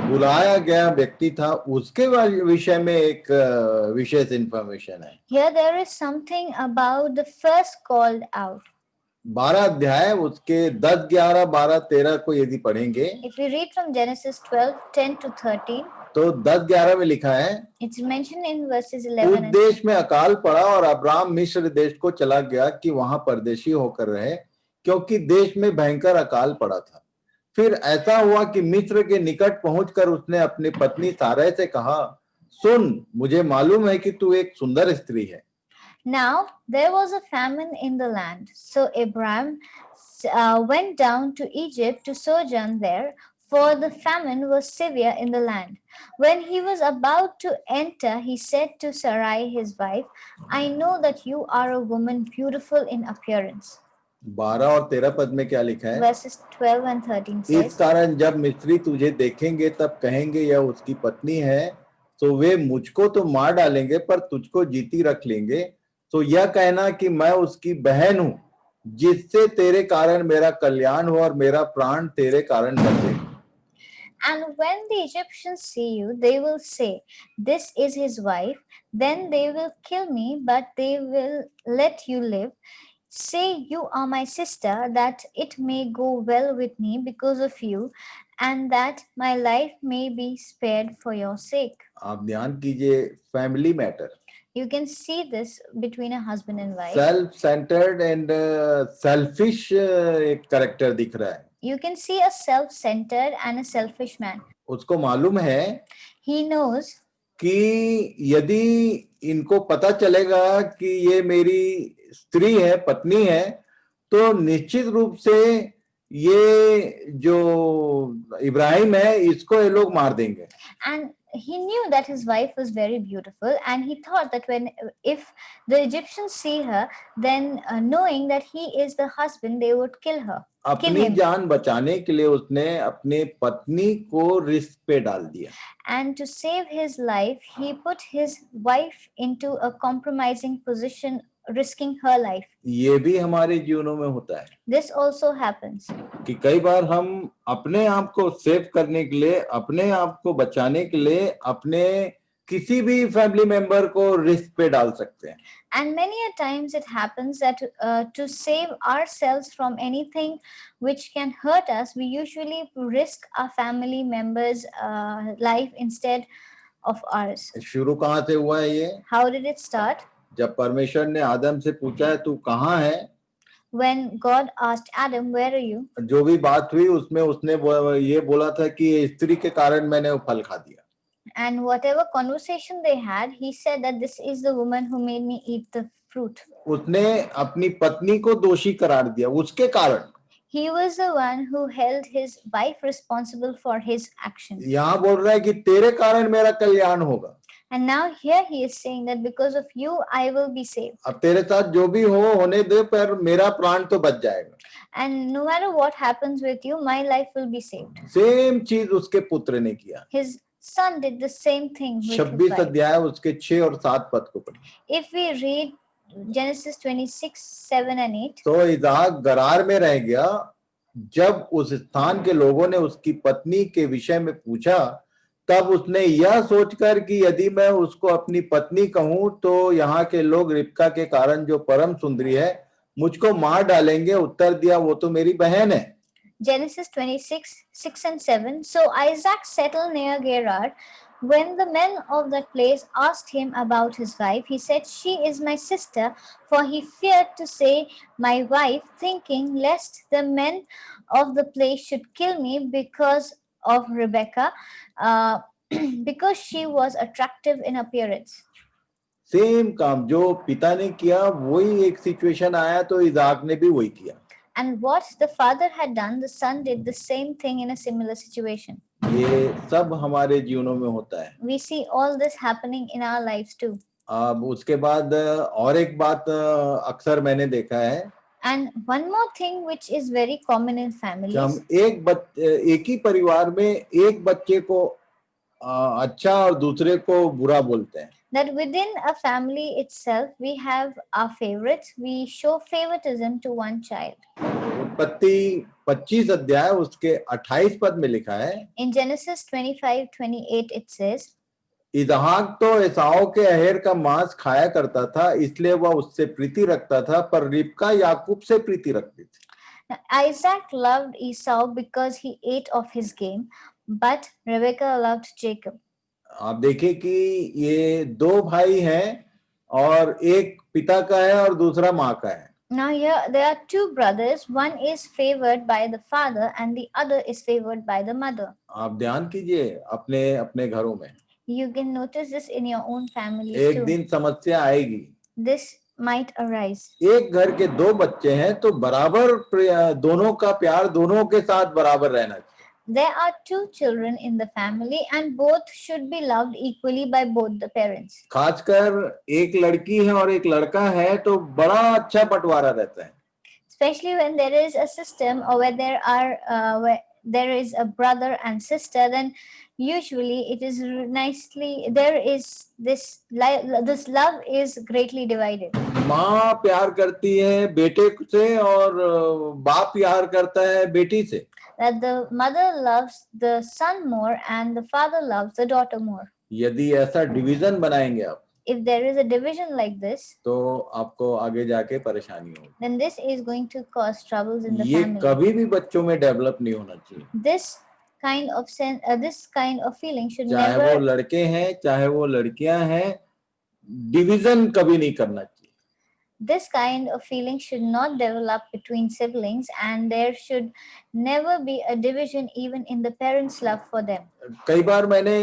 बुलाया गया व्यक्ति था उसके विषय में एक विशेष इंफॉर्मेशन है। Here there is something about the first called out. 12 अध्याय उसके 10, 11, 12, 13 को यदि पढ़ेंगे If we read from Genesis 12, 10 to 13, तो 10, 11 में लिखा है, it's mentioned in verses उस 11 and देश में अकाल पड़ा और अब्राम मिस्र देश को चला गया कि वहां परदेशी होकर रहे, क्योंकि देश में भयंकर अकाल पड़ा था। फिर ऐसा हुआ कि मिस्र के निकट पहुंचकर उसने अपनी पत्नी सारै से कहा, सुन, मुझे मालूम है कि तू एक सुंदर स्त्री है। Now there was a famine in the land. So Abram went down to Egypt to sojourn there, for the famine was severe in the land. When he was about to enter, he said to Sarai his wife, I know that you are a woman beautiful in appearance. 12 और 13 पद में क्या लिखा है? Verses 12 and 13 इस says, कारण जब मिस्री तुझे देखेंगे तब कहेंगे यह उसकी पत्नी है, तो वे मुझको तो मार डालेंगे पर तुझको जीती रख लेंगे। तो यह कहना कि मैं उसकी बहन हूं, जिससे तेरे कारण मेरा कल्याण हो और मेरा प्राण तेरे कारण बचे। And when the Egyptians see you, they will say, this is his wife. Then they will kill me, but they will let you live. Say you are my sister, that it may go well with me because of you, and that my life may be spared for your sake. आप ध्यान कीजिए, family matter, You can see this between a husband and wife. Self centred and selfish एक character दिख रहा है। You can see a self-centered and a selfish man. उसको मालूम है He knows कि यदि इनको पता चलेगा कि ये मेरी स्त्री है, पत्नी है, तो निश्चित रूप से ये जो इब्राहिम है इसको ये लोग मार देंगे। and he knew that his wife was very beautiful, and he thought that if the Egyptians see her, then knowing that he is the husband, they would kill her. अपनी जान बचाने के लिए उसने अपने पत्नी को रिस्क पे डाल दिया। And to save his life, he put his wife into a compromising position, risking her life. ये भी हमारे जीवनों में होता है। This also happens. कि कई बार हम अपने आप को सेव करने के लिए, अपने आप को बचाने के लिए अपने किसी भी फैमिली मेंबर को रिस्क पे डाल सकते हैं। And many a times it happens that to save ourselves from anything which can hurt us, we usually risk our family members' life instead of ours. शुरू कहाँ से हुआ है ये? How did it start? जब परमेश्वर ने आदम से पूछा है तू कहाँ है? When God asked Adam, where are you? जो भी बात हुई उसमें उसने ये बोला था कि स्त्री के कारण मैंने वो फल खा दिया। And whatever conversation they had, he said that this is the woman who made me eat the fruit. उसने अपनी पत्नी को दोषी करार दिया उसके कारण। He was the one who held his wife responsible for his action. यहाँ बोल रहा है कि तेरे कारण मेरा कल्याण होगा। And now here he is saying that because of you I will be saved. अब तेरे साथ जो भी हो होने दे, पर मेरा प्राण तो बच जाएगा। And no matter what happens with you, my life will be saved. Same चीज उसके पुत्र ने किया। His son did the same thing with his 26 wife. अध्याय उसके 6 और 7 पद को पढ़िए। If we read Genesis 26, 7 and 8. तो इसहाक गरार में रह गया। जब उस स्थान के लोगों ने उसकी पत्नी के विषय में पूछा, तब उसने यह सोचकर कि यदि मैं उसको अपनी पत्नी कहूं तो यहाँ के लोग रिबका के कारण जो परम सुंदरी है मुझको मार डालेंगे, उत्तर दिया वो तो मेरी बहन है। Genesis 26, 6 and 7. So Isaac settled near Gerar. When the men of that place asked him about his wife, he said, she is my sister, for he feared to say my wife, thinking lest the men of the place should kill me because of Rebekah, because she was attractive in appearance. Same काम जो पिता ने किया वही एक situation आया तो इज़हाक ने भी वही किया. And what the father had done, the son did the same thing in a similar situation. ये सब हमारे जीवनों में होता है. We see all this happening in our lives too. अब उसके बाद और एक बात अक्सर मैंने देखा है And one more thing which is very common in कि हम families, एक ही परिवार में एक बच्चे को अच्छा और दूसरे को बुरा बोलते हैं. that within a family itself we have our favorites. We show favoritism to one child. उत्पत्ति 25 अध्याय उसके 28 पद में लिखा है, In Genesis 25:28 it says, इज़हाक तो एसाव के अहेर का मांस खाया करता था इसलिए वह उससे प्रीति रखता था, पर रिबका याकूब से प्रीति रखती थी. Isaac loved Esau because he ate of his game, but Rebekah loved Jacob. आप देखिए कि ये दो भाई हैं और एक पिता का है और दूसरा माँ का है. Now here there are two brothers. One is favored by the father and the other is favored by the mother. आप ध्यान कीजिए अपने अपने घरों में. You can notice this in your own families एक too. दिन समस्या आएगी. This might arise. एक घर के दो बच्चे हैं तो बराबर दोनों का प्यार दोनों के साथ बराबर रहना चाहिए. There are two children in the family and both should be loved equally by both the parents. खासकर एक लड़की है और एक लड़का है तो बड़ा अच्छा बंटवारा रहता है. Especially when there is a system or where there is a brother and sister, then usually it is nicely, there is this love is greatly divided. माँ प्यार करती है बेटे से और बाप प्यार करता है बेटी से. That the mother loves the son more and the father loves the daughter more. यदि ऐसा डिवीजन बनाएंगे आप If there is a division like this, तो आपको आगे जाके परेशानी होगी. then this is going to cause troubles in the ये family. कभी भी बच्चों में डेवलप नहीं होना चाहिए. This kind of feeling should चाहे वो never, लड़के हैं चाहे वो लड़कियां हैं, डिवीजन कभी नहीं करना चाहिए. this kind of feeling should not develop between siblings, and there should never be a division even in the parents' love for them. कई बार मैंने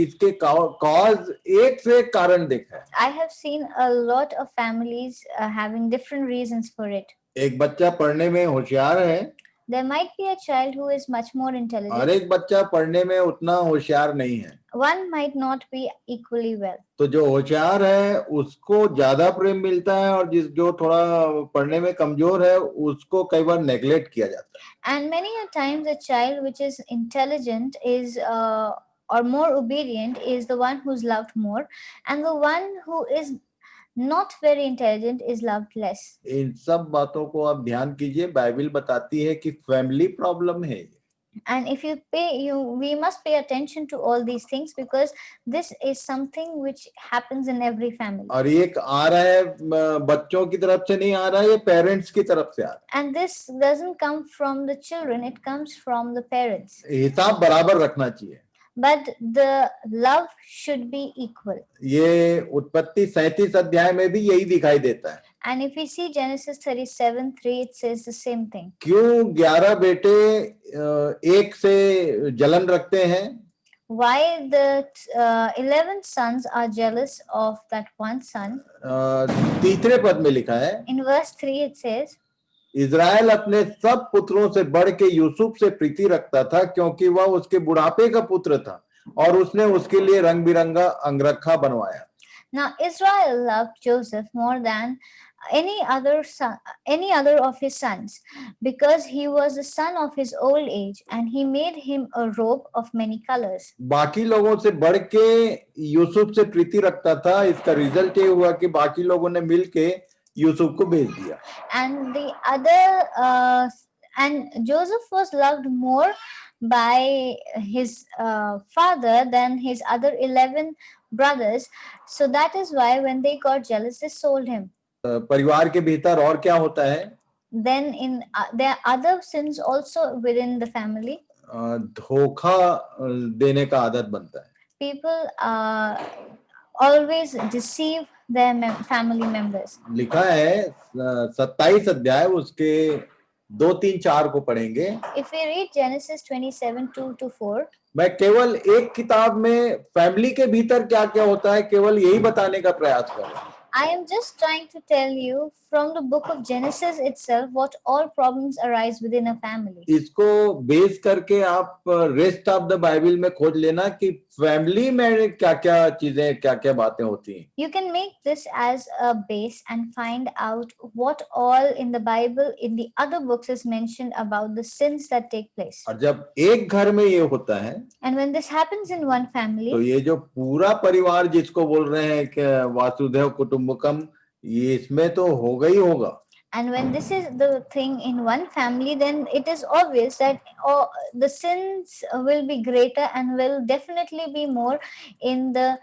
इसके कॉज एक से एक कारण देखा है. I have seen a lot of families having different reasons for it. एक बच्चा पढ़ने में होशियार है There might be a child who is much more और intelligent. एक बच्चा पढ़ने में उतना होशियार नहीं है. One might not be equally well. तो जो होशियार है उसको ज्यादा प्रेम मिलता है और जो थोड़ा पढ़ने में कमजोर है उसको कई बार नेग्लेक्ट किया जाता है. And many a times a child which is intelligent is or more obedient is the one who's loved more, and the one who is not very intelligent is loved less. इन सब बातों को आप ध्यान कीजिए. Bible बताती है कि family problem है. And if we must pay attention to all these things because this is something which happens in every family. और ये आ रहा है बच्चों की तरफ से नहीं आ रहा है, ये पेरेंट्स की तरफ से आ रहा है. And this doesn't come from the children, it comes from the parents. हिसाब बराबर रखना चाहिए. But the love should be equal. ये उत्पत्ति 37 अध्याय में भी यही दिखाई देता है. And if we see Genesis 37:3, it says the same thing. क्यों 11 बेटे एक से जलन रखते हैं? Why the 11 sons are jealous of that one son? तीसरे पद में लिखा है, In verse 3 it says, Israel अपने सब पुत्रों से बढ़ के यूसुफ से प्रीति रखता था क्योंकि वह उसके बुढ़ापे का पुत्र था और उसने उसके लिए रंग बिरंगा अंगरखा बनवाया. Now Israel loved Joseph more than any other of his sons, because he was the son of his old age, and he made him a robe of many colors. बाकी लोगों से बढ़ के यूसुफ से प्रीति रखता था. इसका रिजल्ट ये हुआ कि बाकी लोगों ने मिलके यूसुफ को भेज दिया. And Joseph was loved more by his father than his other 11 brothers, so that is why when they got jealous they sold him. परिवार के भीतर और क्या होता है? Then there are other sins also within the family. धोखा देने का आदत बनता है. People always deceive their family members. लिखा है 27 अध्याय उसके 2, 3, 4 को पढ़ेंगे, If we read Genesis 27, 2 to 4, मैं केवल एक किताब में फैमिली के भीतर क्या क्या होता है केवल यही बताने का प्रयास कर रहा हूं। I am just trying to tell you from the book of Genesis itself what all problems arise within a family. इसको बेस करके आप रेस्ट ऑफ द बाइबल में खोज लेना कि फैमिली में क्या क्या चीजें क्या क्या बातें होती हैं। You can make this as a base and find out what all in the Bible in the other books is mentioned about the sins that take place. और जब एक घर में ये होता है And when this happens in one तो family, ये जो पूरा परिवार जिसको बोल रहे हैं कि वासुदेव कुटुंबकम, ये इसमें तो होगा ही होगा। and when this is the thing in one family, then it is obvious that the sins will be greater and will definitely be more in the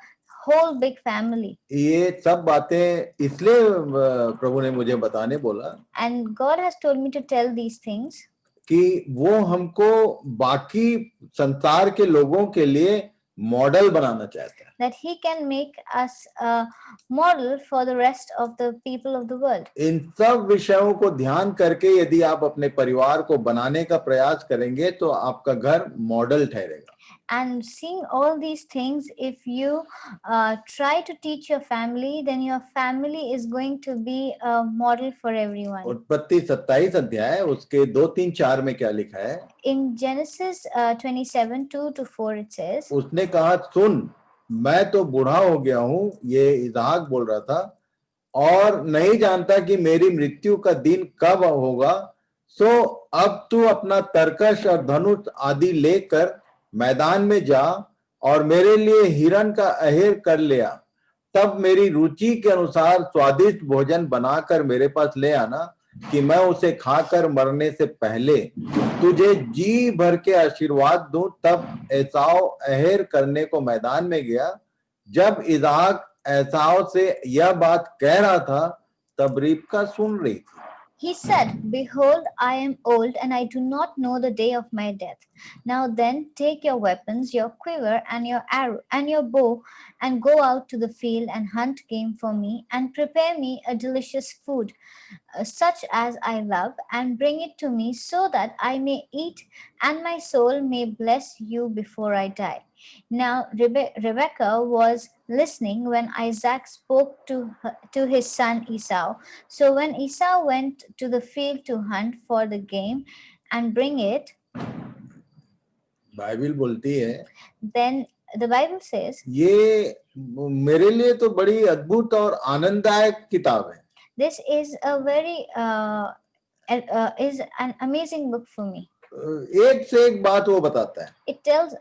whole big family. ये सब बातें इसलिए प्रभु ने मुझे बताने बोला And God has told me to tell these things कि वो हमको बाकी संसार के लोगों के लिए मॉडल बनाना चाहता है। that He can make us a model for the rest of the people of the world. इन सब विषयों को ध्यान करके यदि आप अपने परिवार को बनाने का प्रयास करेंगे तो आपका घर मॉडल ठहरेगा। And seeing all these things, if you try to teach your family, then your family is going to be a model for everyone. उत्पत्ति 27 अध्याय उसके 2, 3, 4 में क्या लिखा है? In Genesis 27, 2 to 4, it says, उसने कहा सुन मैं तो बूढ़ा हो गया हूं, ये इसहाक बोल रहा था, और नहीं जानता कि मेरी मृत्यु का दिन कब होगा, सो अब तू अपना तरकश और धनुष आदि लेकर मैदान में जा और मेरे लिए हिरन का अहेर कर लिया, तब मेरी रुचि के अनुसार स्वादिष्ट भोजन बनाकर मेरे पास ले आना कि मैं उसे खाकर मरने से पहले तुझे जी भर के आशीर्वाद दूं। तब एसाव अहेर करने को मैदान में गया। जब इसहाक एसाव से यह बात कह रहा था तब रिबका सुन रही थी। He said, Behold, I am old, and I do not know the day of my death. Now then, take your weapons, your quiver, and your arrow, and your bow, and go out to the field and hunt game for me, and prepare me a delicious food, such as I love, and bring it to me, so that I may eat, and my soul may bless you before I die. Now Rebekah was listening when Isaac spoke to his son Esau. So when Esau went to the field to hunt for the game and bring it, Bible बोलती है, then the Bible says, ये मेरे लिए तो बड़ी अद्भुत और आनंददायक किताब है। this is a very is an amazing book for me. एक से एक बात वो बताता है। It tells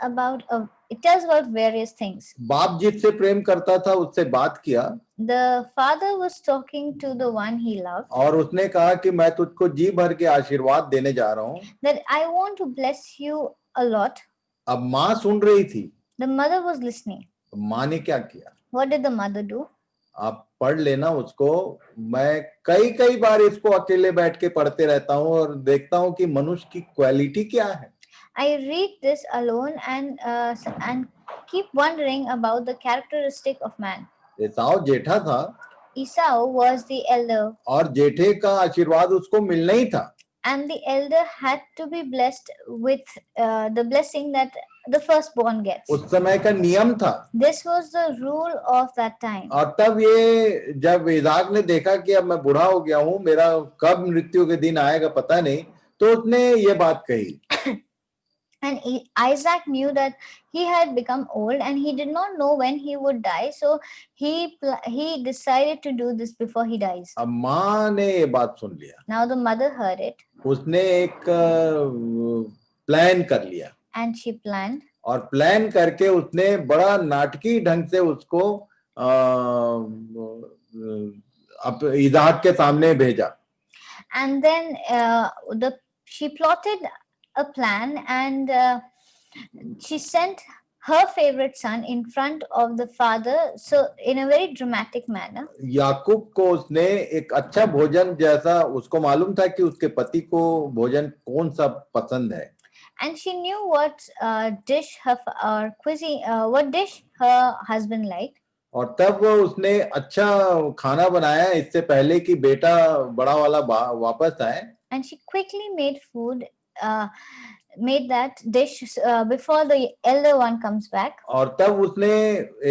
about various things. बाप जिससे प्रेम करता था उससे बात किया। The father was talking to the one he loved. और उसने कहा कि मैं तुझको जी भर के आशीर्वाद देने जा रहा हूँ। That I want to bless you a lot. अब माँ सुन रही थी। The mother was listening. माँ ने क्या किया? What did the mother do? आप पढ़ लेना उसको। मैं कई बार इसको अकेले बैठ के पढ़ते रहता हूँ और देखता हूँ कि मनुष्य की क्वालिटी क्या है। I read this alone and keep wondering about the characteristic of man. एसाव जेठा था। Esau was the elder. और जेठे का आशीर्वाद उसको मिलना ही था। And the elder had to be blessed with the blessing that the firstborn gets. उस समय का नियम था। This was the rule of that time. और तब ये जब इसहाक ने देखा कि अब मैं बूढ़ा हो गया हूँ, मेरा कब मृत्यु के दिन आएगा पता नहीं, तो उसने ये बात कही। And Isaac knew that he had become old and he did not know when he would die, so he decided to do this before he dies. अब माँ ने ये बात सुन लिया। Now the mother heard it. उसने एक plan कर लिया। And she planned. और प्लान करके उसने बड़ा नाटकीय ढंग से उसको इसहाक के सामने भेजा। And then she plotted a plan and she sent her favorite son in front of the father, so in a very dramatic manner. याकूब को उसने एक अच्छा भोजन, जैसा उसको मालूम था कि उसके पति को भोजन कौन सा पसंद है। And she knew what dish her husband liked. और तब उसने अच्छा खाना बनाया इससे पहले कि बेटा बड़ा वाला वापस आए। and she quickly made food, made that dish before the elder one comes back. और तब उसने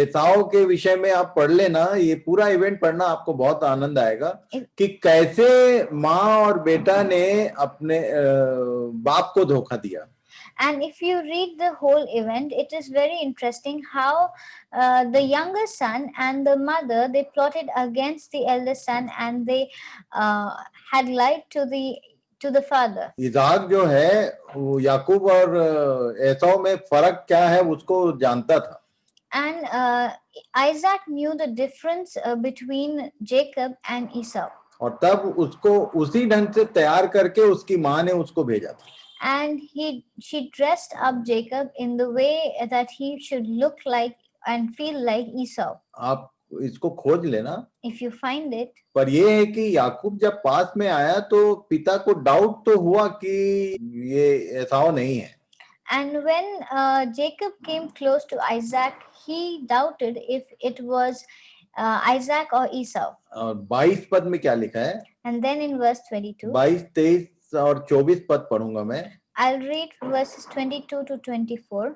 एसाव के विषय में आप पढ़ लेना, ये पूरा इवेंट पढ़ना, आपको बहुत आनंद आएगा कि कैसे माँ और बेटा ने अपने बाप को धोखा दिया. And if you read the whole event, it is very interesting how the younger son and the mother, they plotted against the elder son, and they had lied to the father. Isaac जो है वो याकूब और एसाव में फर्क क्या है उसको जानता था. And Isaac knew the difference between Jacob and Esau. और तब उसको उसी ढंग से तैयार करके उसकी माँ ने उसको भेजा था. And she dressed up Jacob in the way that he should look like and feel like Esau. आप इसको खोज लेना. If you find it. पर ये है कि याकूब जब पास में आया तो पिता को डाउट तो हुआ कि ये एसाव नहीं है. And when Jacob came close to Isaac, he doubted if it was Isaac or Esau. और 22 पद में क्या लिखा है? And then in verse 22. 22, 23 और 24 पद पढ़ूंगा मैं. I'll read verses 22 to 24.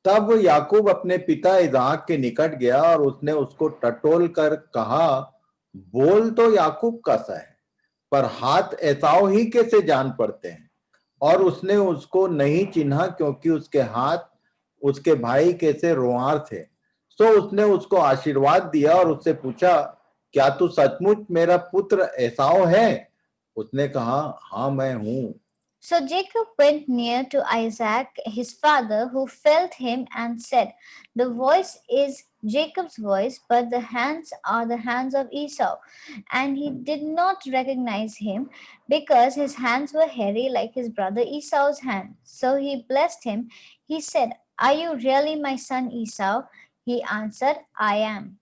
तब याकूब अपने पिता इसाक के निकट गया और उसने उसको टटोल कर कहा, बोल तो याकूब का सा है, पर हाथ एसाव ही कैसे जान पड़ते हैं. और उसने उसको नहीं चिन्हा क्योंकि उसके हाथ उसके भाई कैसे रोंआर थे. सो उसने उसको आशीर्वाद दिया और उससे पूछा, क्या तू सचमुच मेरा पुत्र एसाव है? उसने कहा, हाँ मैं हूं. So Jacob went near to Isaac, his father, who felt him and said, the voice is Jacob's voice, but the hands are the hands of Esau. And he did not recognize him because his hands were hairy like his brother Esau's hands. So he blessed him. He said, are you really my son Esau? He answered, I am.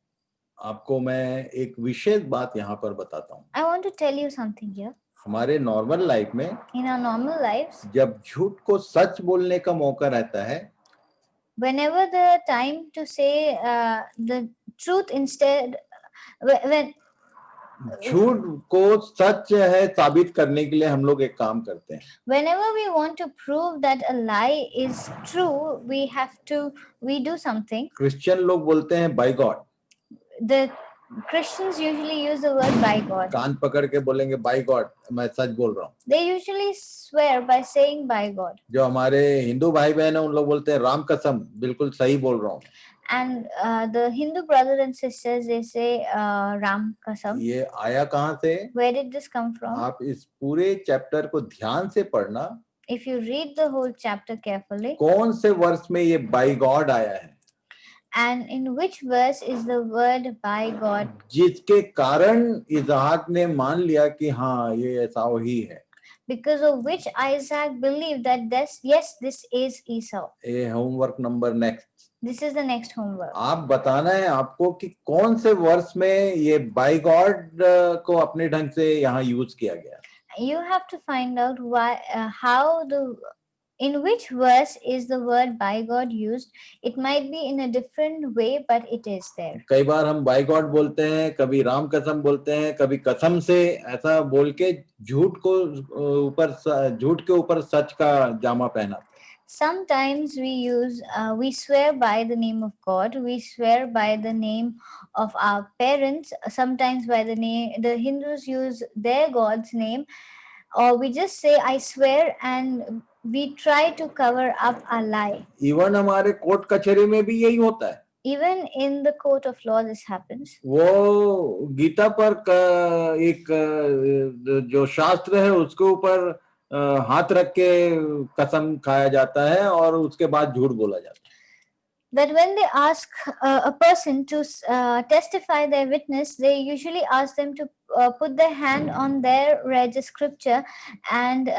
आपको मैं एक विशेष बात यहाँ पर बताता हूँ. I want to tell you something here. हमारे normal life में, in our normal lives, जब झूठ को सच बोलने का मौका रहता है, whenever the time to say the truth instead, when झूठ को सच है साबित करने के लिए हम लोग एक काम करते हैं. whenever we want to prove that a lie is true, we do something. Christian लोग बोलते हैं by God. The Christians usually use the word by God. कान पकड़ के बोलेंगे बाय गॉड, मैं सच बोल रहा हूँ. They usually swear by saying by God. जो हमारे हिंदू भाई बहन है उन लोग बोलते हैं राम कसम, बिल्कुल सही बोल रहा हूँ. And the Hindu brothers and sisters, they say Ram Kasam. ये आया कहाँ से? Where did this come from? आप इस पूरे चैप्टर को ध्यान से पढ़ना. If you read the whole chapter carefully. कौन से वर्ष में ये बाय गॉड आया है? And in which verse is the word by God? जिसके कारण इसाक ने मान लिया कि हाँ ये एसाव ही है. Because of which Isaac believed that yes, this is Esau. ये homework number next. This is the next homework. आप बताना है आपको कि कौन से वर्ष में ये बाय गॉड को अपने ढंग से यहाँ यूज किया गया. You have to find out why, in which verse is the word by God used. It might be in a different way, but it is there. कई बार हम बाय गॉड बोलते हैं, कभी राम कसम बोलते हैं, कभी कसम से, ऐसा बोल के झूठ के ऊपर सच का जामा पहना. Sometimes we swear by the name of God. We swear by the name of our parents. Sometimes by the Hindus use their God's name, or we just say I swear, and we try to cover up a lie. Even हमारे court कचहरी में भी यही होता है. Even in the court of law this happens. वो गीता पर एक जो शास्त्र है उसके ऊपर हाथ रख के कसम खाया जाता है और उसके बाद झूठ बोला जाता है. That when they ask a person to testify their witness, they usually ask them to put their hand on their read scripture, and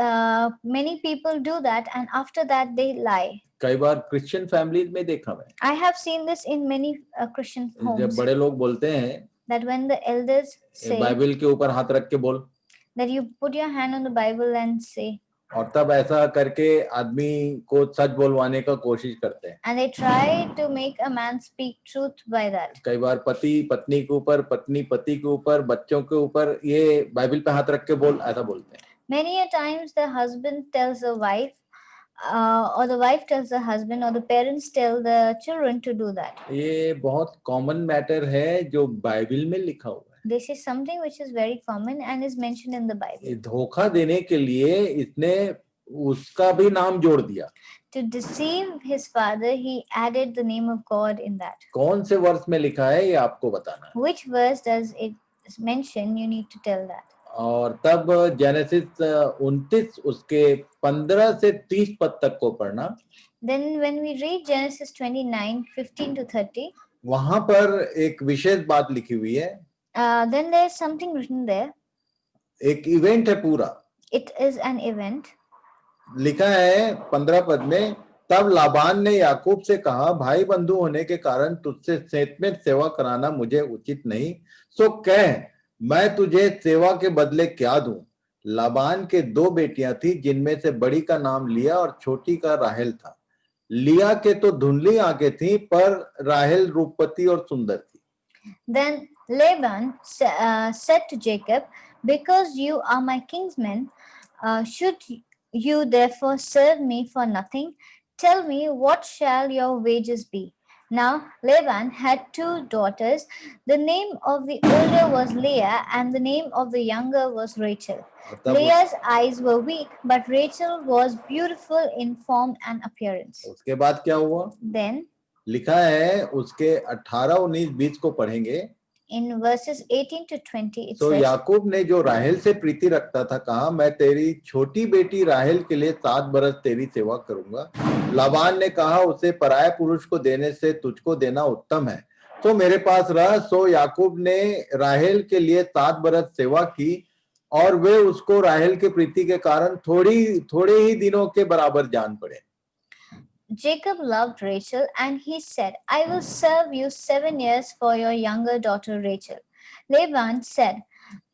many people do that, and after that they lie. कई बार Christian families में देखा मैं. I have seen this in many Christian homes. जब बड़े लोग बोलते हैं that when the elders say Bible के ऊपर हाथ रख के बोल, that you put your hand on the Bible and say, और तब ऐसा करके आदमी को सच बोलवाने का कोशिश करते हैं. And they try to make a man speak truth by that. कई बार पति पत्नी के ऊपर, पत्नी पति के ऊपर, बच्चों के ऊपर ये बाइबल पे हाथ रख के बोल, ऐसा बोलते हैं. Many a times the husband tells the wife, or the wife tells the husband, or the parents tell the children to do that. ये बहुत कॉमन मैटर है जो बाइबल में लिखा हुआ है। This is something which is very common and is mentioned in the ये Bible. धोखा देने के लिए इसने उसका भी नाम जोड़ दिया। To deceive his father, he added the name of God in that. कौन से वर्ष में लिखा है ये आपको बताना है। Which verse does it mention? You need to tell that. और तब जेनेसिस 29 उसके 15 से 30 पद तक को पढ़ना। Then when we read Genesis 29:15 to 30, वहां पर एक विशेष बात लिखी हुई है। then there is something written there. एक इवेंट है पूरा। It is an event. लिखा है 15 पद में, तब लाबान ने याकूब से कहा, भाई बंधु होने के कारण तुझसे खेत में सेवा कराना मुझे उचित नहीं, सो कह मैं तुझे सेवा के बदले क्या दूं। लाबान के 2 बेटियां थी, जिनमें से बड़ी का नाम लिया और छोटी का राहेल था। लिया के तो धुंधली आंखें थी, पर राहेल रूपवती और सुंदर थी। Then Laban said to Jacob, because you are my kinsman, should you therefore serve me for nothing? Tell me, what shall your wages be? Now Laban had 2 daughters. The name of the older was Leah, and the name of the younger was Rachel. Leah's eyes were weak, but Rachel was beautiful in form and appearance. उसके बाद क्या हुआ? Then लिखा है उसके 18, 19, 20 को पढ़ेंगे। in verses 18 to 20 it तो says, याकूब ने जो राहेल से प्रीति रखता था कहा, मैं तेरी छोटी बेटी राहेल के लिए 7 बरस तेरी सेवा करूंगा। लाबान ने कहा, उसे पराये पुरुष को देने से तुझको देना उत्तम है, तो मेरे पास रह। सो याकूब ने राहेल के लिए 7 बरस सेवा की, और वे उसको राहेल के प्रीति के कारण थोड़े ही दिनों के बराबर जान पड़े। Jacob loved Rachel, and he said, I will serve you 7 years for your younger daughter Rachel. Laban said,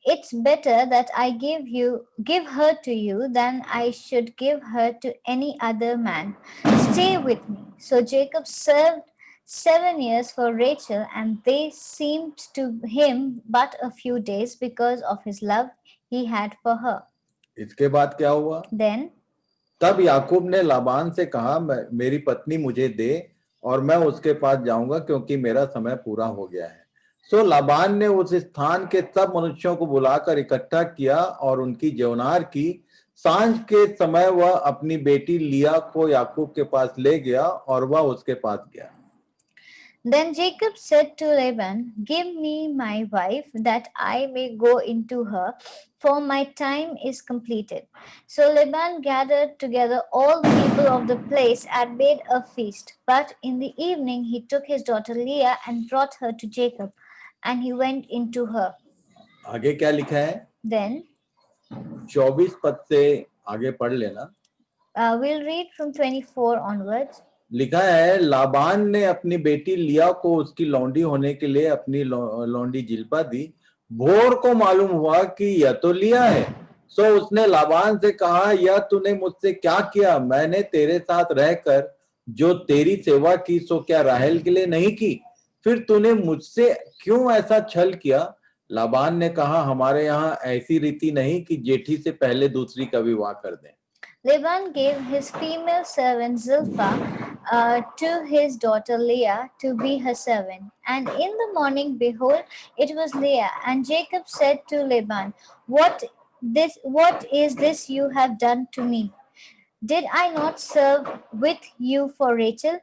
it's better that I give her to you than I should give her to any other man. Stay with me. So Jacob served 7 years for Rachel, and they seemed to him but a few days because of his love he had for her. इसके बाद क्या हुआ? Then तब याकूब ने लाबान से कहा, मेरी पत्नी मुझे दे और मैं उसके पास जाऊंगा, क्योंकि मेरा समय पूरा हो गया है। सो लाबान ने उस स्थान के सब मनुष्यों को बुलाकर इकट्ठा किया और उनकी जौनार की। सांझ के समय वह अपनी बेटी लिया को याकूब के पास ले गया और वह उसके पास गया। Then Jacob said to Laban, give me my wife that I may go into her, for my time is completed. So Laban gathered together all the people of the place and made a feast. But in the evening he took his daughter Leah and brought her to Jacob, and he went into her. आगे क्या लिखा है? Then 24 पद से आगे पढ़ लेना। we'll read from 24 onwards. लिखा है, लाबान ने अपनी बेटी लिया को उसकी लौंडी होने के लिए अपनी लौंडी जिल्पा दी। भोर को मालूम हुआ कि यह तो लिया है। सो उसने लाबान से कहा, यह तूने मुझसे क्या किया? मैंने तेरे साथ रहकर जो तेरी सेवा की, सो क्या राहेल के लिए नहीं की? फिर तूने मुझसे क्यों ऐसा छल किया? लाबान ने कहा, हमारे यहाँ ऐसी रीति नहीं कि जेठी से पहले दूसरी का विवाह कर दें। Laban gave his female servant Zilpah to his daughter Leah to be her servant. And in the morning, behold, it was Leah. And Jacob said to Laban, What is this you have done to me? Did I not serve with you for Rachel?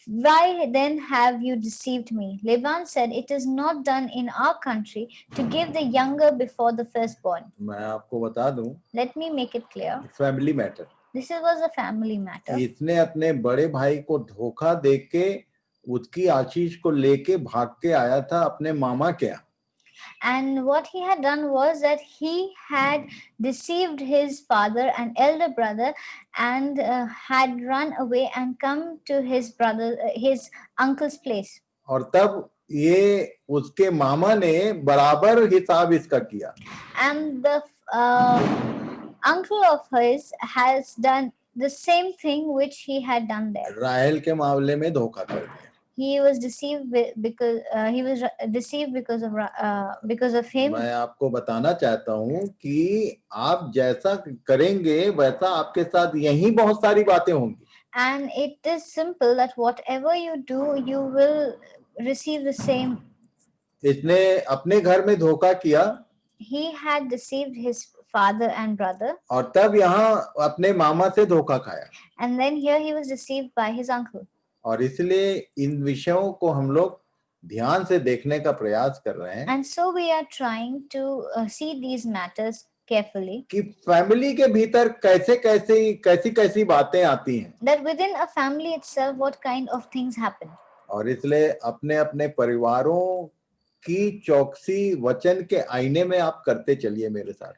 Why then have you deceived me? Laban said, It is not done in our country to give the younger before the firstborn. मैं आपको बता दूं, Let me make it clear. Family matter. This was a family matter. इसने अपने बड़े भाई को धोखा देके उसकी आशीष को लेके भाग के आया था अपने मामा के यहाँ। And what he had done was that he had deceived his father and elder brother, and had run away and come to his uncle's place. और tab ये उसके मामा ने बराबर हिसाब इसका किया। And the uncle of his has done the same thing which he had done there. राहेल के मामले में धोखा कर दिया। he was deceived because he was deceived because of him. मैं आपको बताना चाहता हूँ कि आप जैसा करेंगे वैसा आपके साथ यही बहुत सारी बातें होंगी. And it is simple that whatever you do, you will receive the same. इसने अपने घर में धोखा किया He had deceived his father and brother, और तब यहाँ अपने मामा से धोखा खाया. and then here he was deceived by his uncle. और इसलिए इन विषयों को हम लोग ध्यान से देखने का प्रयास कर रहे हैं And so we are trying to see these matters carefully, कि फैमिली के भीतर कैसी कैसी बातें आती हैं. that within a family itself what kind of things happen. और इसलिए अपने अपने परिवारों की चौकसी वचन के आईने में आप करते चलिए मेरे साथ.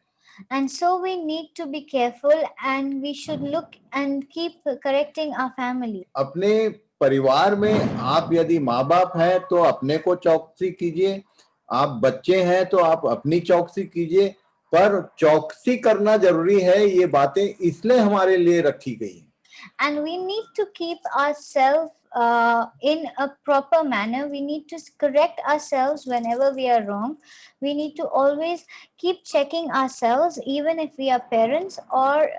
And so we need to be careful, and we should look and keep correcting our family. अपने परिवार में आप यदि माँ बाप हैं तो अपने को चौकसी कीजिए, आप बच्चे हैं तो आप अपनी चौकसी कीजिए, पर चौकसी करना जरूरी है. ये बातें इसलिए हमारे लिए रखी गई हैं. And we need to keep ourselves in a proper manner. We need to correct ourselves whenever we are wrong. We need to always keep checking ourselves, even if we are parents, or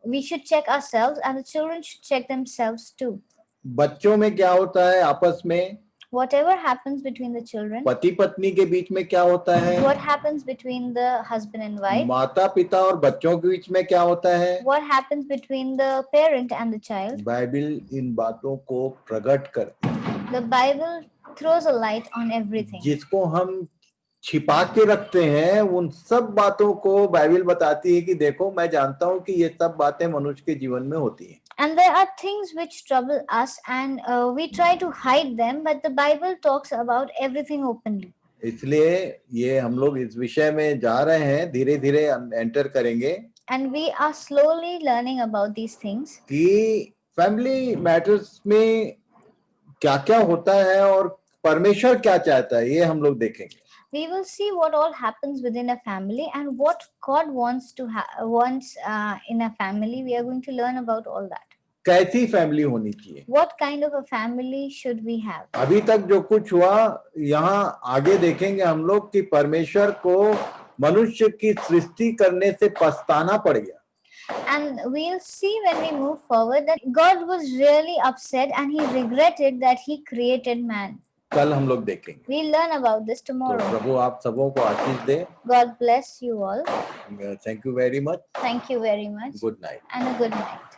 we should check ourselves, and the children should check themselves too. बच्चों में क्या होता है आपस में, Whatever happens between the children, पति पत्नी के बीच में क्या होता है, what happens between the husband and wife, माता पिता और बच्चों के बीच में क्या होता है, what happens between the parent and the child. Bible इन बातों को प्रकट करती है. The Bible throws a light on everything. जिसको हम छिपा के रखते हैं उन सब बातों को बाइबल बताती है कि देखो मैं जानता हूँ कि ये सब बातें मनुष्य के जीवन में होती हैं. And there are things which trouble us, and we try to hide them, but the Bible talks about everything openly. इसलिए ये हम लोग इस विषय में जा रहे हैं, धीरे धीरे एंटर करेंगे. And we are slowly learning about these things. कि फैमिली मैटर्स में क्या क्या होता है और परमेश्वर क्या चाहता है, ये हम लोग देखेंगे. We will see what all happens within a family and what God wants in a family. We are going to learn about all that. कैसी फैमिली होनी चाहिए, What kind of a family should we have? अभी तक जो कुछ हुआ यहाँ आगे देखेंगे हम लोग कि परमेश्वर को मनुष्य की सृष्टि करने से पछताना पड़ गया. And we'll see when we move forward that God was really upset and he regretted that he created man. कल हम लोग देखेंगे. We'll learn about this तो tomorrow. प्रभु आप सबों को आशीष दे. God bless you all. Thank you very much. Thank you very much. Good night. And a good night.